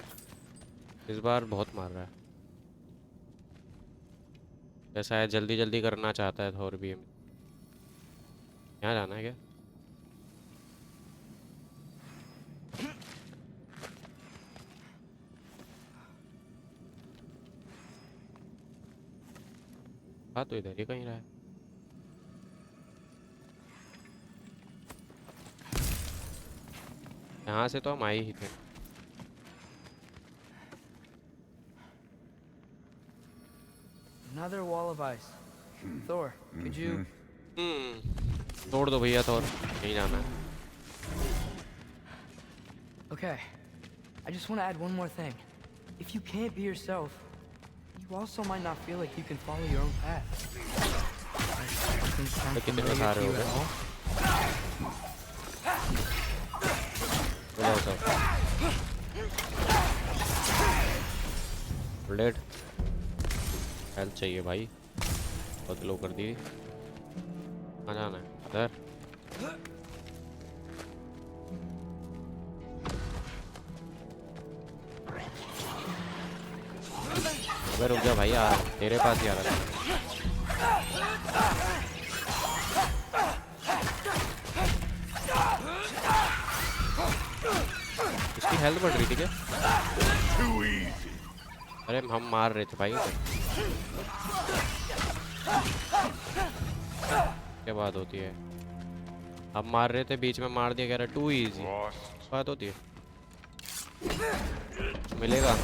इस बार बहुत मार रहा है। जैसा है जल्दी जल्दी करना चाहता है थॉर भी। यहाँ जाना है क्या? हाँ तो इधर ही कहीं रहा है। यहाँ से तो हम आए ही थे। Another wall of ice. Thor, could you? तोड़ दो भैया थॉर, नहीं जाना है। Okay. I just want to add one more thing. If you can't be yourself, you also might not feel like you can follow your own path. Things sound तो कितने familiar सारे to हो you at गए? all? बुलाओ सब। Bullet health चाहिए भाई, बहुत लो कर दी। कहाँ जाना है? इधर। अबे रुक जा भाई, आ तेरे पास ही आ रहा था। उसकी हेल्थ बढ़ रही थी क्या? Too easy. अरे हम मार रहे थे भाई उसे। क्या बात होती है? हम मार रहे थे, बीच में मार दिया, कह रहा टू इजी। Lost. बात होती है। मिलेगा।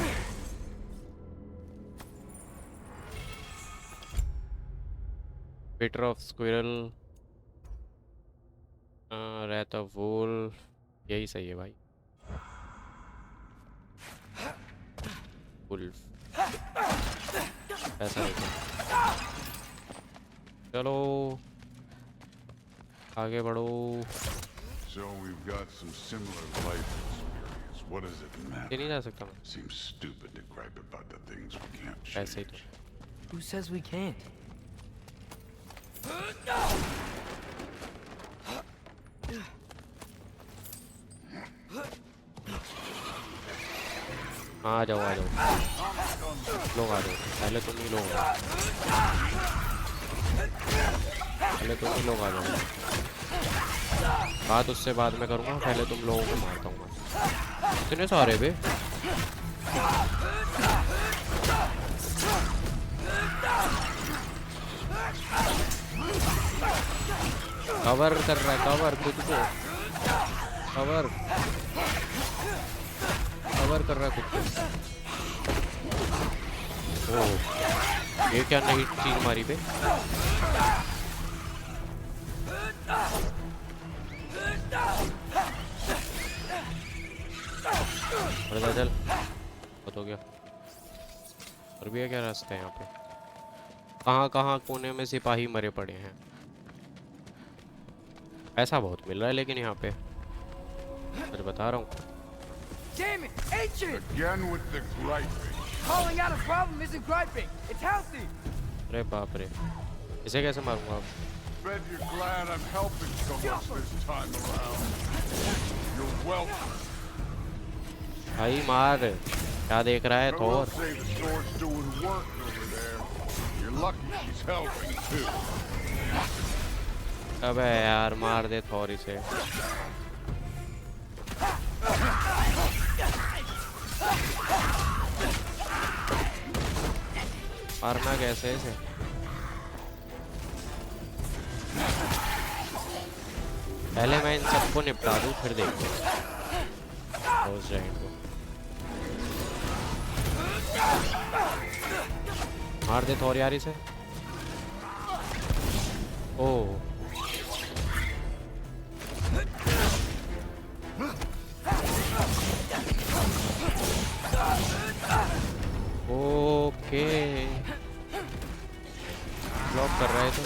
Bitter of Squirrel, Wrath of Wolf, यही सही है भाई। Wolf ऐसा नहीं था। चलो आगे बढ़ो। So we've got some similar life experience. What does it ये matter? नहीं जा सकता मैं, Seems stupid to gripe about the things we can't ऐसे ही change. तो। Who says we can't? हाँ आ जाओ आ जाओ। लोग आ जाओ, पहले तुम ही लोग आओ, पहले तुम ही लोग आ जाओ। बात उससे बाद में करूँगा, पहले तुम लोगों को मारता हूँ मैं। इतने सारे बे। कवर कर रहा है, कवर खुद को, कवर कवर कर रहा है खुद को। ओह, ये क्या नई चीज मारी बे। पता चल, बहुत हो गया। और भी है क्या रास्ता है यहाँ पे? कहाँ कहाँ कोने में सिपाही मरे पड़े हैं। ऐसा बहुत मिल रहा है लेकिन यहाँ पे, सच बता रहा हूँ। Damn it! Ancient! Again with the griping. Calling out a problem isn't griping. It's healthy. अरे बाप रे, इसे कैसे मारूंगा अब? Bet you're glad I'm helping so much this time around. You're welcome. भाई मार, क्या देख रहा है I will Thor? say the sword's doing work over there. You're lucky she's helping too. अबे यार मार दे थोर इसे। मारना कैसे है इसे? पहले मैं इन सबको निपटा दूं फिर देखते हैं उस जाइंट को। मार दे थोर यार इसे। ओह ओके, ब्लॉक कर रहा है तो।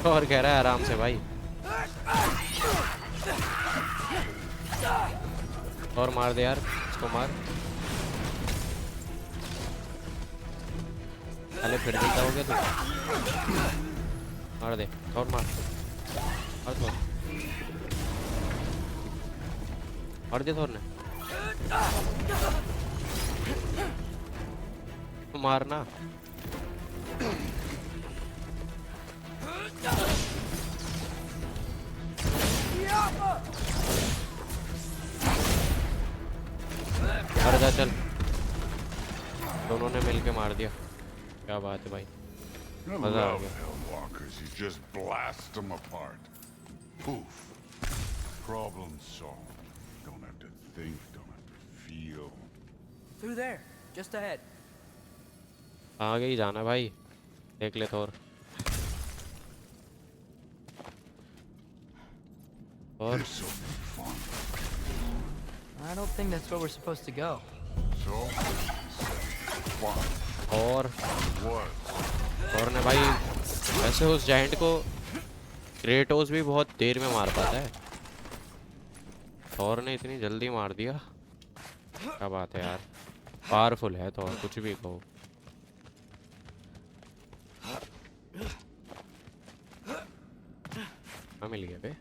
और कह रहा है आराम से भाई। और मार दे यार इसको, मार। पहले फिर देता हो गया तू, मार दे और मार, मार थोर, मार दे थोर ने। मारना मर जा चल। दोनों ने मिलके मार दिया, क्या बात है भाई, I मजा आ love गया। Hellwalkers. You just blast them apart. Poof. Problem solved. Don't have to think, don't have to feel. Through there, just ahead. आगे ही जाना भाई, देख ले थोर। और This will be fun. I don't think that's where we're supposed to go. So, fun. और What? और ने भाई वैसे उस जाइंट को क्रेटोस भी बहुत देर में मार पाता है, थोर ने इतनी जल्दी मार दिया, क्या बात है यार। पावरफुल है थोर, कुछ भी कहो। हाँ मिल गया बे,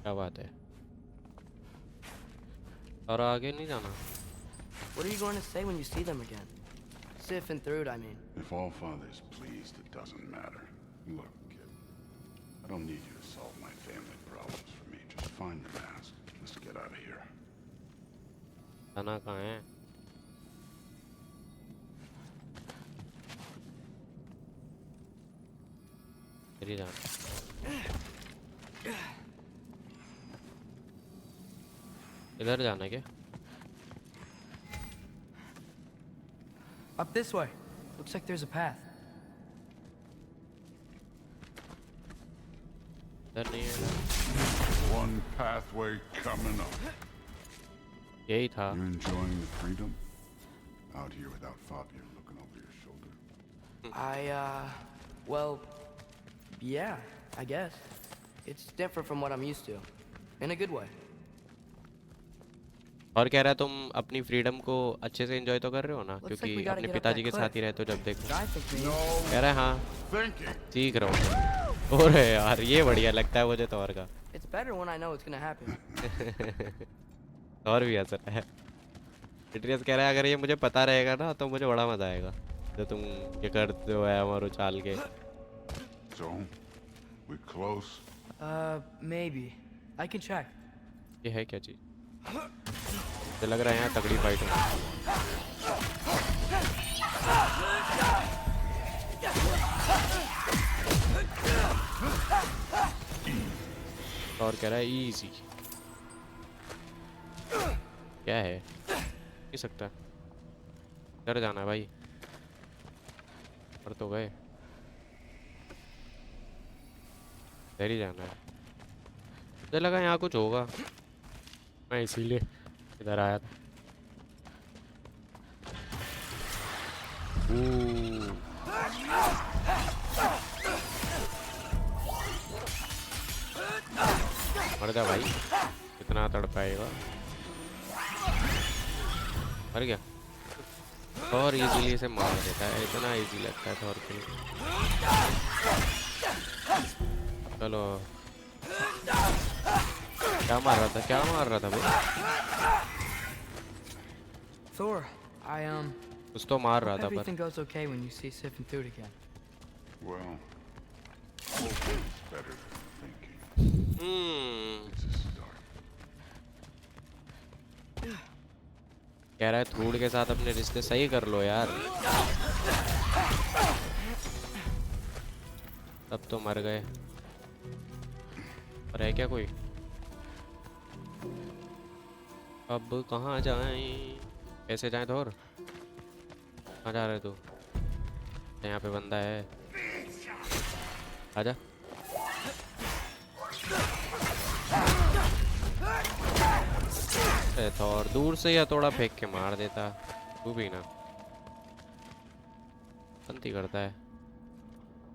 क्या बात है। और आगे नहीं जाना? What are you going to say when you see them again? Sif and Thrud, I mean. If all father's pleased, it doesn't matter. Look, kid. I don't need you to solve my family problems for me. Just find the mask. Let's get out of here. जाना कहाँ है? इधर ही जाना, इधर जाना क्या? Up this way. Looks like there's a path. इधर नहीं है। One pathway coming up. यही था। You enjoying the freedom? Out here without Fabio looking over your shoulder? Well, yeah, I guess. It's different from what I'm used to. In a good way. और कह रहा है तुम अपनी freedom को अच्छे से एंजॉय तो कर रहे हो ना, Looks like क्योंकि we gotta अपने get up पिताजी that के साथ ही cliff. रहते हो जब देखो। But I think maybe. कह रहा है हाँ Thinking. सीख रहा हूँ। और यार ये बढ़िया लगता है मुझे थॉर का। It's better when I know it's gonna happen. और भी हंस रहा है। एट्रियस कह रहा है अगर ये मुझे पता रहेगा ना तो मुझे बड़ा मजा आएगा, जो तुम ये करते हो है हमारे उछाल के। So, we close? Maybe. I can check. ये है क्या चीज? मुझे लग रहा है यहाँ तगड़ी फाइट है। और कह रहा है इजी। क्या है? नहीं सकता। डर जाना है भाई। पर तो गए। डर ही जाना है। मुझे लगा यहाँ कुछ होगा, मैं इसीलिए इधर आया था। मर जा भाई, कितना तड़पाएगा। मर गया। और इजीली से मार देता है, इतना इजी लगता है थॉर के लिए। चलो क्या मार रहा था, क्या मार रहा था वो? Thor, कुछ तो मार रहा hope था पर। everything goes okay when you see Sif and Thud again. Well, hoping is better than thinking. It's a start. कह रहा है थ्रूड के साथ अपने रिश्ते सही कर लो यार। तब तो मर गए। और है क्या कोई? अब कहाँ जाएं? कैसे जाएं थोर? कहाँ जा रहे तू? यहाँ पे बंदा है, आजा। थोर दूर से या थोड़ा फेंक के मार देता, तू भी ना गलती करता है।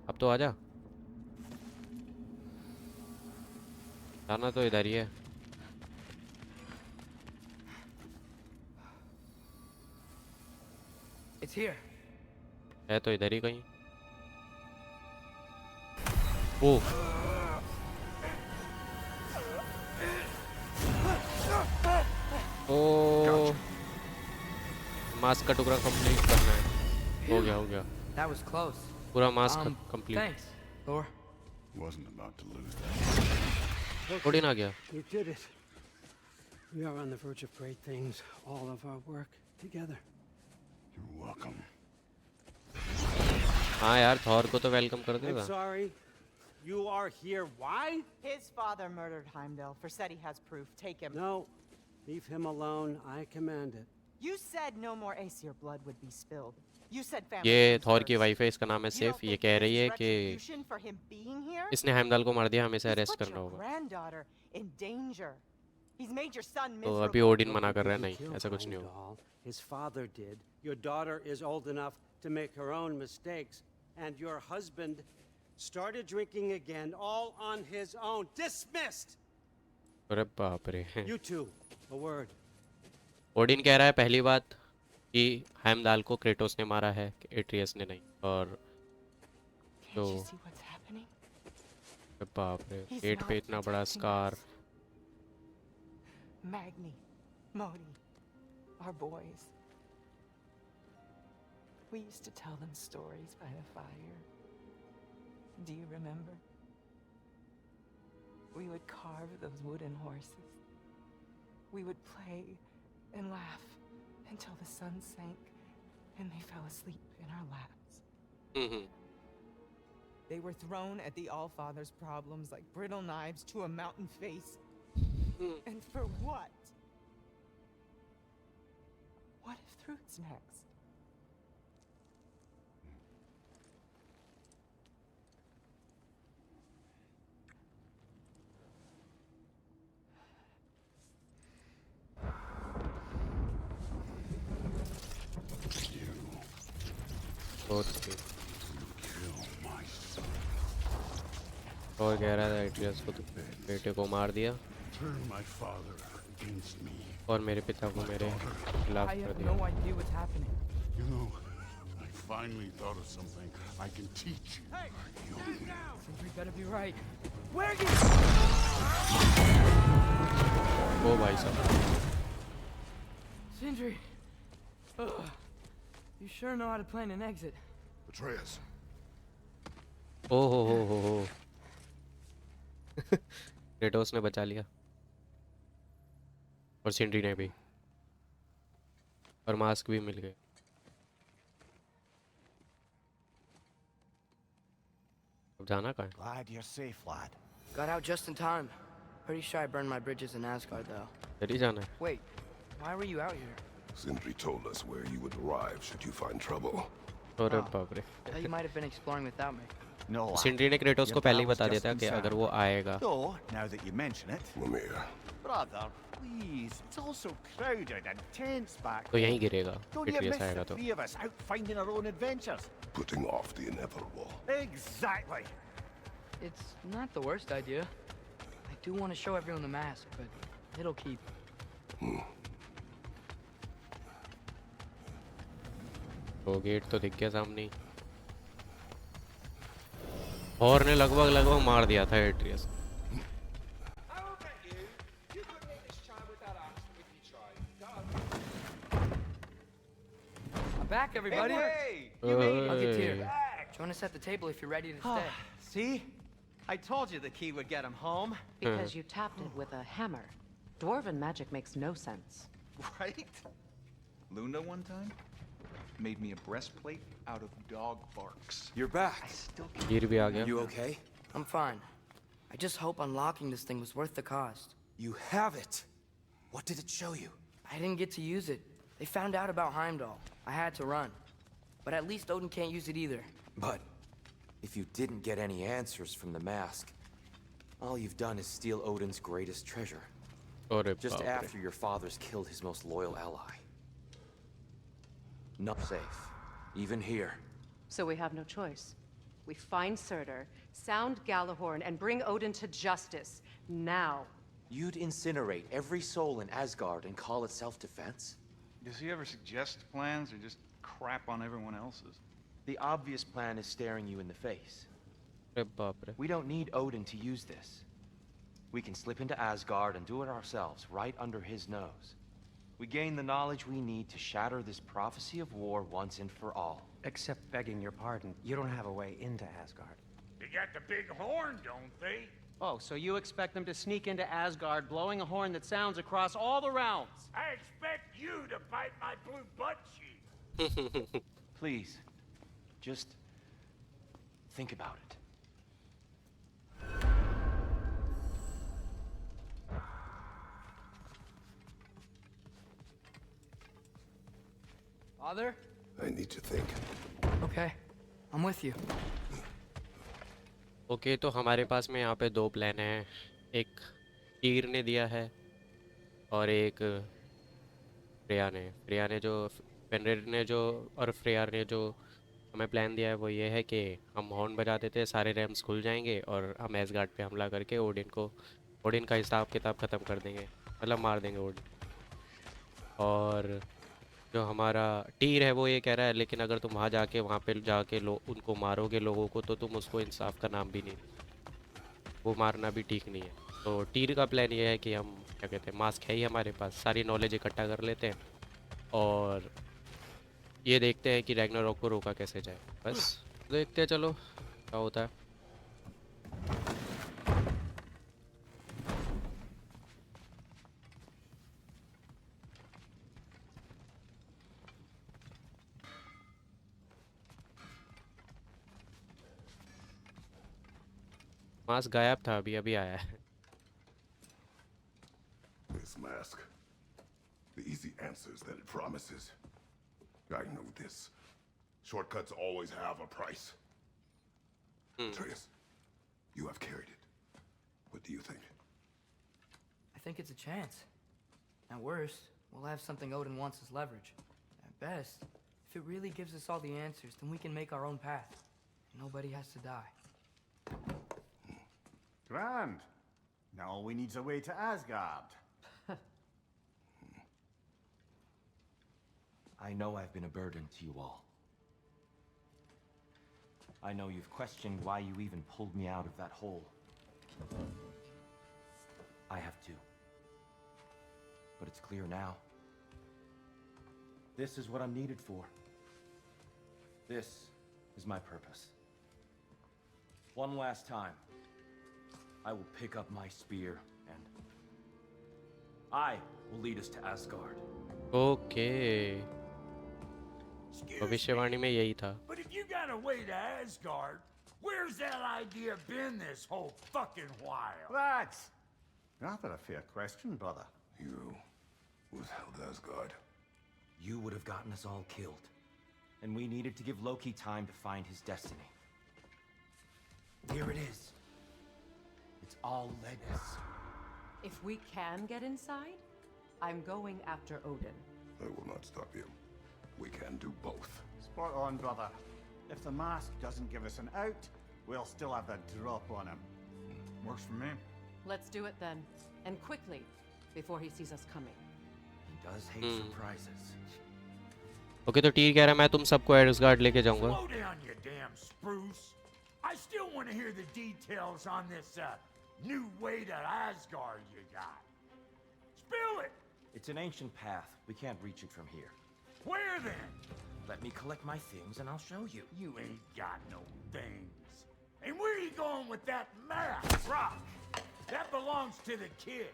अब तो आजा, जाना तो इधर ही है। It's here. है तो इधर ही कहीं। ओ ओ मास्क का टुकड़ा कंप्लीट करना है। हो गया That was close. पूरा mask complete. Thanks, Thor. Wasn't about to lose that. थोड़ी ना गया। You did it. We are on the verge of great things. All of our work together. You're welcome. हाँ यार थॉर को तो welcome कर I'm देगा। sorry. You are here. Why? His father murdered Heimdall. Forseti has proof. Take him. No. Leave him alone. I command it. You said no more Aesir blood would be spilled. You said family ये comes Thor की first. Wife है, इसका नाम है You safe. don't ये think कह this रही is है कि retribution for him being here? इसने हेमदाल को मार दिया, हमें इसे He's अरेस्ट put करना your होगा। granddaughter in danger. He's made your son तो अभी miserable. ओडिन मना कर रहा है, He नहीं killed ऐसा कुछ नहीं होगा। Heimdall. His father did. Your daughter is old enough to make her own mistakes. And your husband started drinking again, all on his own. Dismissed! अरे बाप रे। You two, a word. Odin कह रहा है पहली बात कि हेमदाल को क्रेटोस ने मारा है, एट्रियस ने नहीं। और Can't तो you see what's happening? अरे बाप रे, He's पेट पे not इतना बड़ा protecting scar. us. Magni, Modi, our boys. We used to tell them stories by the fire. Do you remember? We would carve those wooden horses. We would play and laugh until the sun sank and they fell asleep in our laps. They were thrown at the Allfather's problems like brittle knives to a mountain face. And for what? What if Thrud's next? Okay. Kill my son. और कह रहा था Atreus को तो बेटे को मार दिया। Turn my father against me. और मेरे पिता को मेरे खिलाफ I कर have दिया। no idea what's happening. You know, I finally thought of something I can teach you. Sentry better be right. Where you? ओ भाई साहब। Sindri. Ugh. You sure know how to plan an exit. Atreus, ओ हो। Kratos ने बचा लिया और सिंड्री ने भी, और मास्क भी मिल गए। अब जाना कहाँ है? Glad you're safe, lad. Got out just in time. Pretty sure I burned my bridges in Asgard, though. जल्दी जाना है। Wait, why were you out here? Sindri told us where you would arrive should you find trouble. अरे बाप रे। Thought you might have been exploring without me. No, lad. सिंड्री ने Kratos को Your पहले ही pal was बता दिया just था कि concerned. अगर वो आएगा। Though, now that you mention it, Mimir, brother, please, it's all so crowded and tense back तो there. यहीं गिरेगा Don't you एट्रियस miss आएगा the तो। three of us out finding our own adventures? putting off the inevitable. Exactly. It's not the worst idea. I do want to show everyone the mask, but it'll keep. तो gate तो दिख गया सामने ही। और ने लगभग मार दिया था Atreus. I'm back, everybody. Hey! I'll get to you. ओए, Join us at the table if you're ready to stay. See? I told you the key would get him home. Because you tapped it with a hammer. Dwarven magic makes no sense. Right? Luna one time made me a breastplate out of dog barks. You're back. I still can't. गिर भी आ गया। You okay? I'm fine. I just hope unlocking this thing was worth the cost. You have it. What did it show you? I didn't get to use it. They found out about Heimdall. I had to run. But at least Odin can't use it either. But if you didn't get any answers from the mask, all you've done is steal Odin's greatest treasure. अरे Just बाप रे। after your father's killed his most loyal ally. Not safe. Even here. So we have no choice. We find Surtur, sound Galahorn, and bring Odin to justice. Now. You'd incinerate every soul in Asgard and call it self-defense? Does he ever suggest plans or just crap on everyone else's? The obvious plan is staring you in the face. अरे बाप रे। We don't need Odin to use this. We can slip into Asgard and do it ourselves, right under his nose. We gain the knowledge we need to shatter this prophecy of war once and for all. Except begging your pardon, you don't have a way into Asgard. They got the big horn, don't they? Oh, so you expect them to sneak into Asgard blowing a horn that sounds across all the realms? I expect you to bite my blue butt cheek. Please, just think about it. Father? I need to think. Okay. I'm with you. Okay तो हमारे पास में यहाँ पे दो plan हैं। एक तीर ने दिया है और एक फ्रेया ने जो फेनरिर ने जो और फ्रेया ने जो हमें प्लान दिया है वो ये है कि हम हॉर्न बजा देते हैं, सारे रैम्स खुल जाएंगे और हम एसगार्ड पे हमला करके ओडिन का हिसाब किताब ख़त्म कर देंगे, मतलब मार देंगे ओडिन। और जो हमारा तीर है वो ये कह रहा है लेकिन अगर तुम वहाँ वहाँ पे जाके उनको मारोगे लोगों को तो तुम उसको इंसाफ का नाम भी नहीं, वो मारना भी ठीक नहीं है। तो तीर का प्लान ये है कि हम क्या कहते हैं, मास्क है ही हमारे पास, सारी नॉलेज इकट्ठा कर लेते हैं और ये देखते हैं कि रैग्नारॉक को रोका कैसे जाए। बस देखते हैं चलो क्या होता है। मास्क गायब था, अभी आया है। This mask. The easy answers that it promises. I know this. Shortcuts always have a price. Atreus, you have carried it. What do you think? I think it's a chance. At worst, we'll have something Odin wants as leverage. At best, if it really gives us all the answers, then we can make our own path. Nobody has to die. Grand. Now all we need's a way to Asgard. I know I've been a burden to you all. I know you've questioned why you even pulled me out of that hole. I have too. But it's clear now. This is what I'm needed for. This is my purpose. One last time, I will pick up my spear and I will lead us to Asgard. Okay, भविष्यवाणी में यही था। But if you got a way to Asgard, where's that idea been this whole fucking while? That's rather a fair question, brother. You withheld Asgard. You would have gotten us all killed. And we needed to give Loki time to find his destiny. Here it is. It's all led us. If we can get inside, I'm going after Odin. I will not stop you. We can do both. Spot on, brother. If the mask doesn't give us an out, we'll still have a drop on him. Works for me. Let's do it then. And quickly, before he sees us coming. He does hate surprises. Okay, तो टीर कह रहा है मैं तुम सबको एडसगार्ड लेके जाऊंगा। Slow down, you damn spruce. I still want to hear the details on this new way to Asgard you got. Spill it. It's an ancient path. We can't reach it from here. Where then? Let me collect my things and I'll show you. You ain't got no things. And where you going with that map, Brock? That belongs to the kid.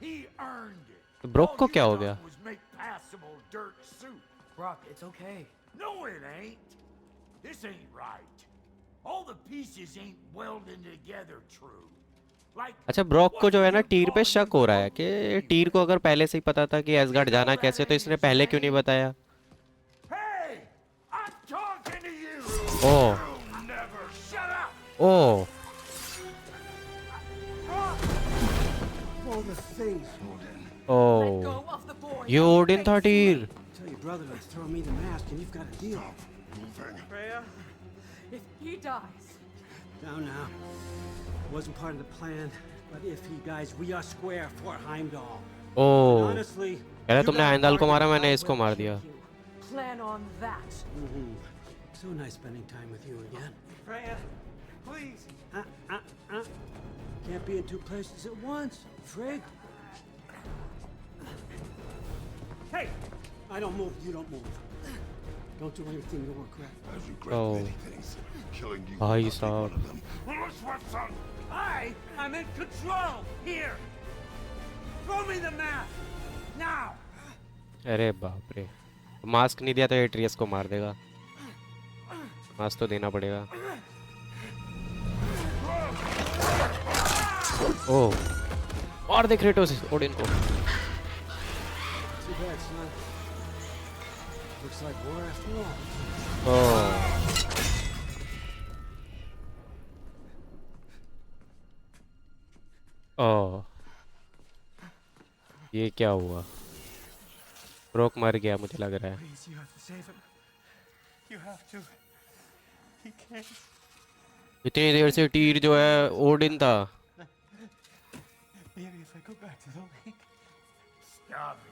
He earned it. Broke को क्या हो गया? All you done was make passable dirt soup. Brock, it's okay. No, it ain't. This ain't right. All the pieces ain't welded together true. Like, अच्छा, Brock को जो है ना टीर पे शक हो रहा है कि टीर को अगर पहले से ही पता था कि एसगार्ड जाना कैसे, तो इसने पहले क्यों नहीं बताया? hey, I'm talking to you. Oh You'll never shut up. Oh All the things, Odin. Oh, Go off the board. ये ओडिन था टीर। Tell your brother to throw me the mask and you've got a deal. Freya, if he dies, Now. Wasn't part of the plan, but if he dies, we are square for Heimdall. Oh, Honestly, कह रहा तुमने आइंदाल को मारा, मैंने इसको मार दिया। plan on that. So nice spending time with you again. Freya, please. Can't be in two places at once, Frig. Hey, I don't move, you don't move. Don't do anything you'll regret. As you regret Oh. many things, killing you भाई will not be साहब। one of them. Well, let's what's on. I'm in control! Here! Throw me the mask! Now! अरे बाप रे, mask नहीं दिया तो Atreus को मार देगा। मास्क तो देना पड़ेगा। ओह, और देख रेटोस ओडिन को। Too bad, son. Looks like war after all. ओह, ओह, ये क्या हुआ? ब्रोक मर गया मुझे लग रहा है। Please, you have to save him. You have to. He can't. इतनी देर से टीर जो है ओडिन था। Maybe if I go back to the lake. Stop it.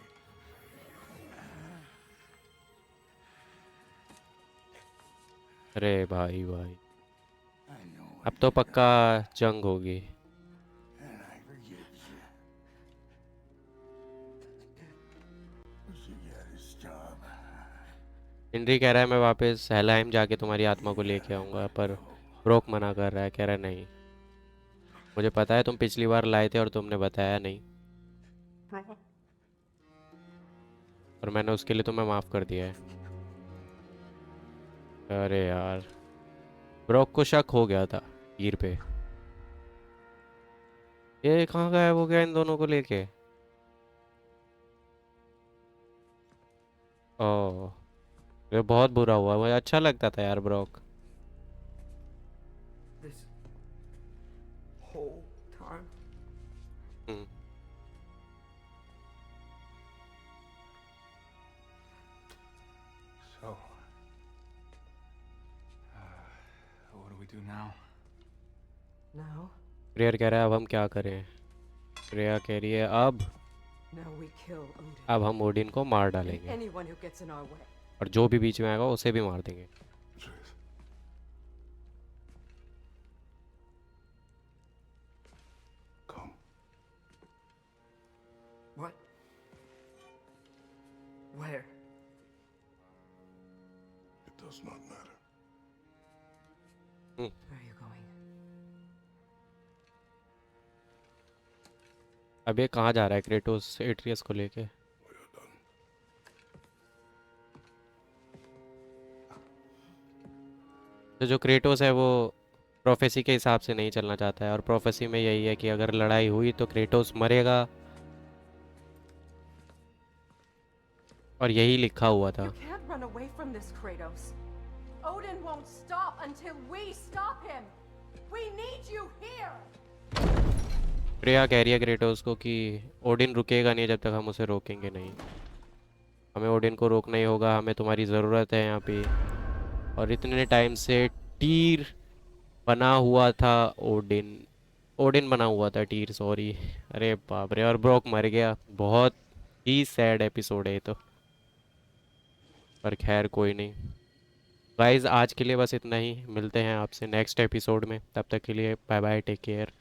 अरे भाई भाई, I know अब तो पक्का जंग होगी। and I forgive you. She got his job. Henry कह रहा है मैं वापस हेलहाइम जाके तुम्हारी आत्मा को लेके आऊँगा, पर ब्रोक मना कर रहा है, कह रहा है नहीं, मुझे पता है तुम पिछली बार लाए थे और तुमने बताया नहीं, और मैंने उसके लिए तुम्हें माफ़ कर दिया है। अरे यार, ब्रोक को शक हो गया था हीर पे। ये कहाँ गायब हो गया इन दोनों को लेके? ओह, ये बहुत बुरा हुआ, मुझे अच्छा लगता था यार broke. This whole time? Hmm, So, what do we do now? now, prayer कह रहा है अब हम क्या करें? प्रेया कह रही है now we kill Odin. अब हम ओडिन को मार And डालेंगे। anyone who gets in our way. और जो भी बीच में आएगा उसे भी मार देंगे। Atreus. Come. What? Where? It does not matter. Where are you going? अब ये कहाँ जा रहा है क्रेटोस एट्रियस को लेके? We are done. तो जो क्रेटोस है वो प्रोफेसी के हिसाब से नहीं चलना चाहता है, और प्रोफेसी में यही है कि अगर लड़ाई हुई तो क्रेटोस मरेगा, और यही लिखा हुआ था। You can't run away from this, Kratos. Odin won't stop until we stop him. We need you here. प्रिया कह रही है क्रेटोस को कि ओडिन रुकेगा नहीं जब तक हम उसे रोकेंगे नहीं। हमें ओडिन को रोकना ही होगा, हमें तुम्हारी ज़रूरत है यहाँ पे। और इतने टाइम से टीर बना हुआ था ओडिन बना हुआ था टीर, सॉरी। अरे बाप रे, और ब्रोक मर गया। बहुत ही सैड एपिसोड है ये तो, पर खैर कोई नहीं। गाइज आज के लिए बस इतना ही, मिलते हैं आपसे नेक्स्ट एपिसोड में, तब तक के लिए बाय बाय, टेक केयर।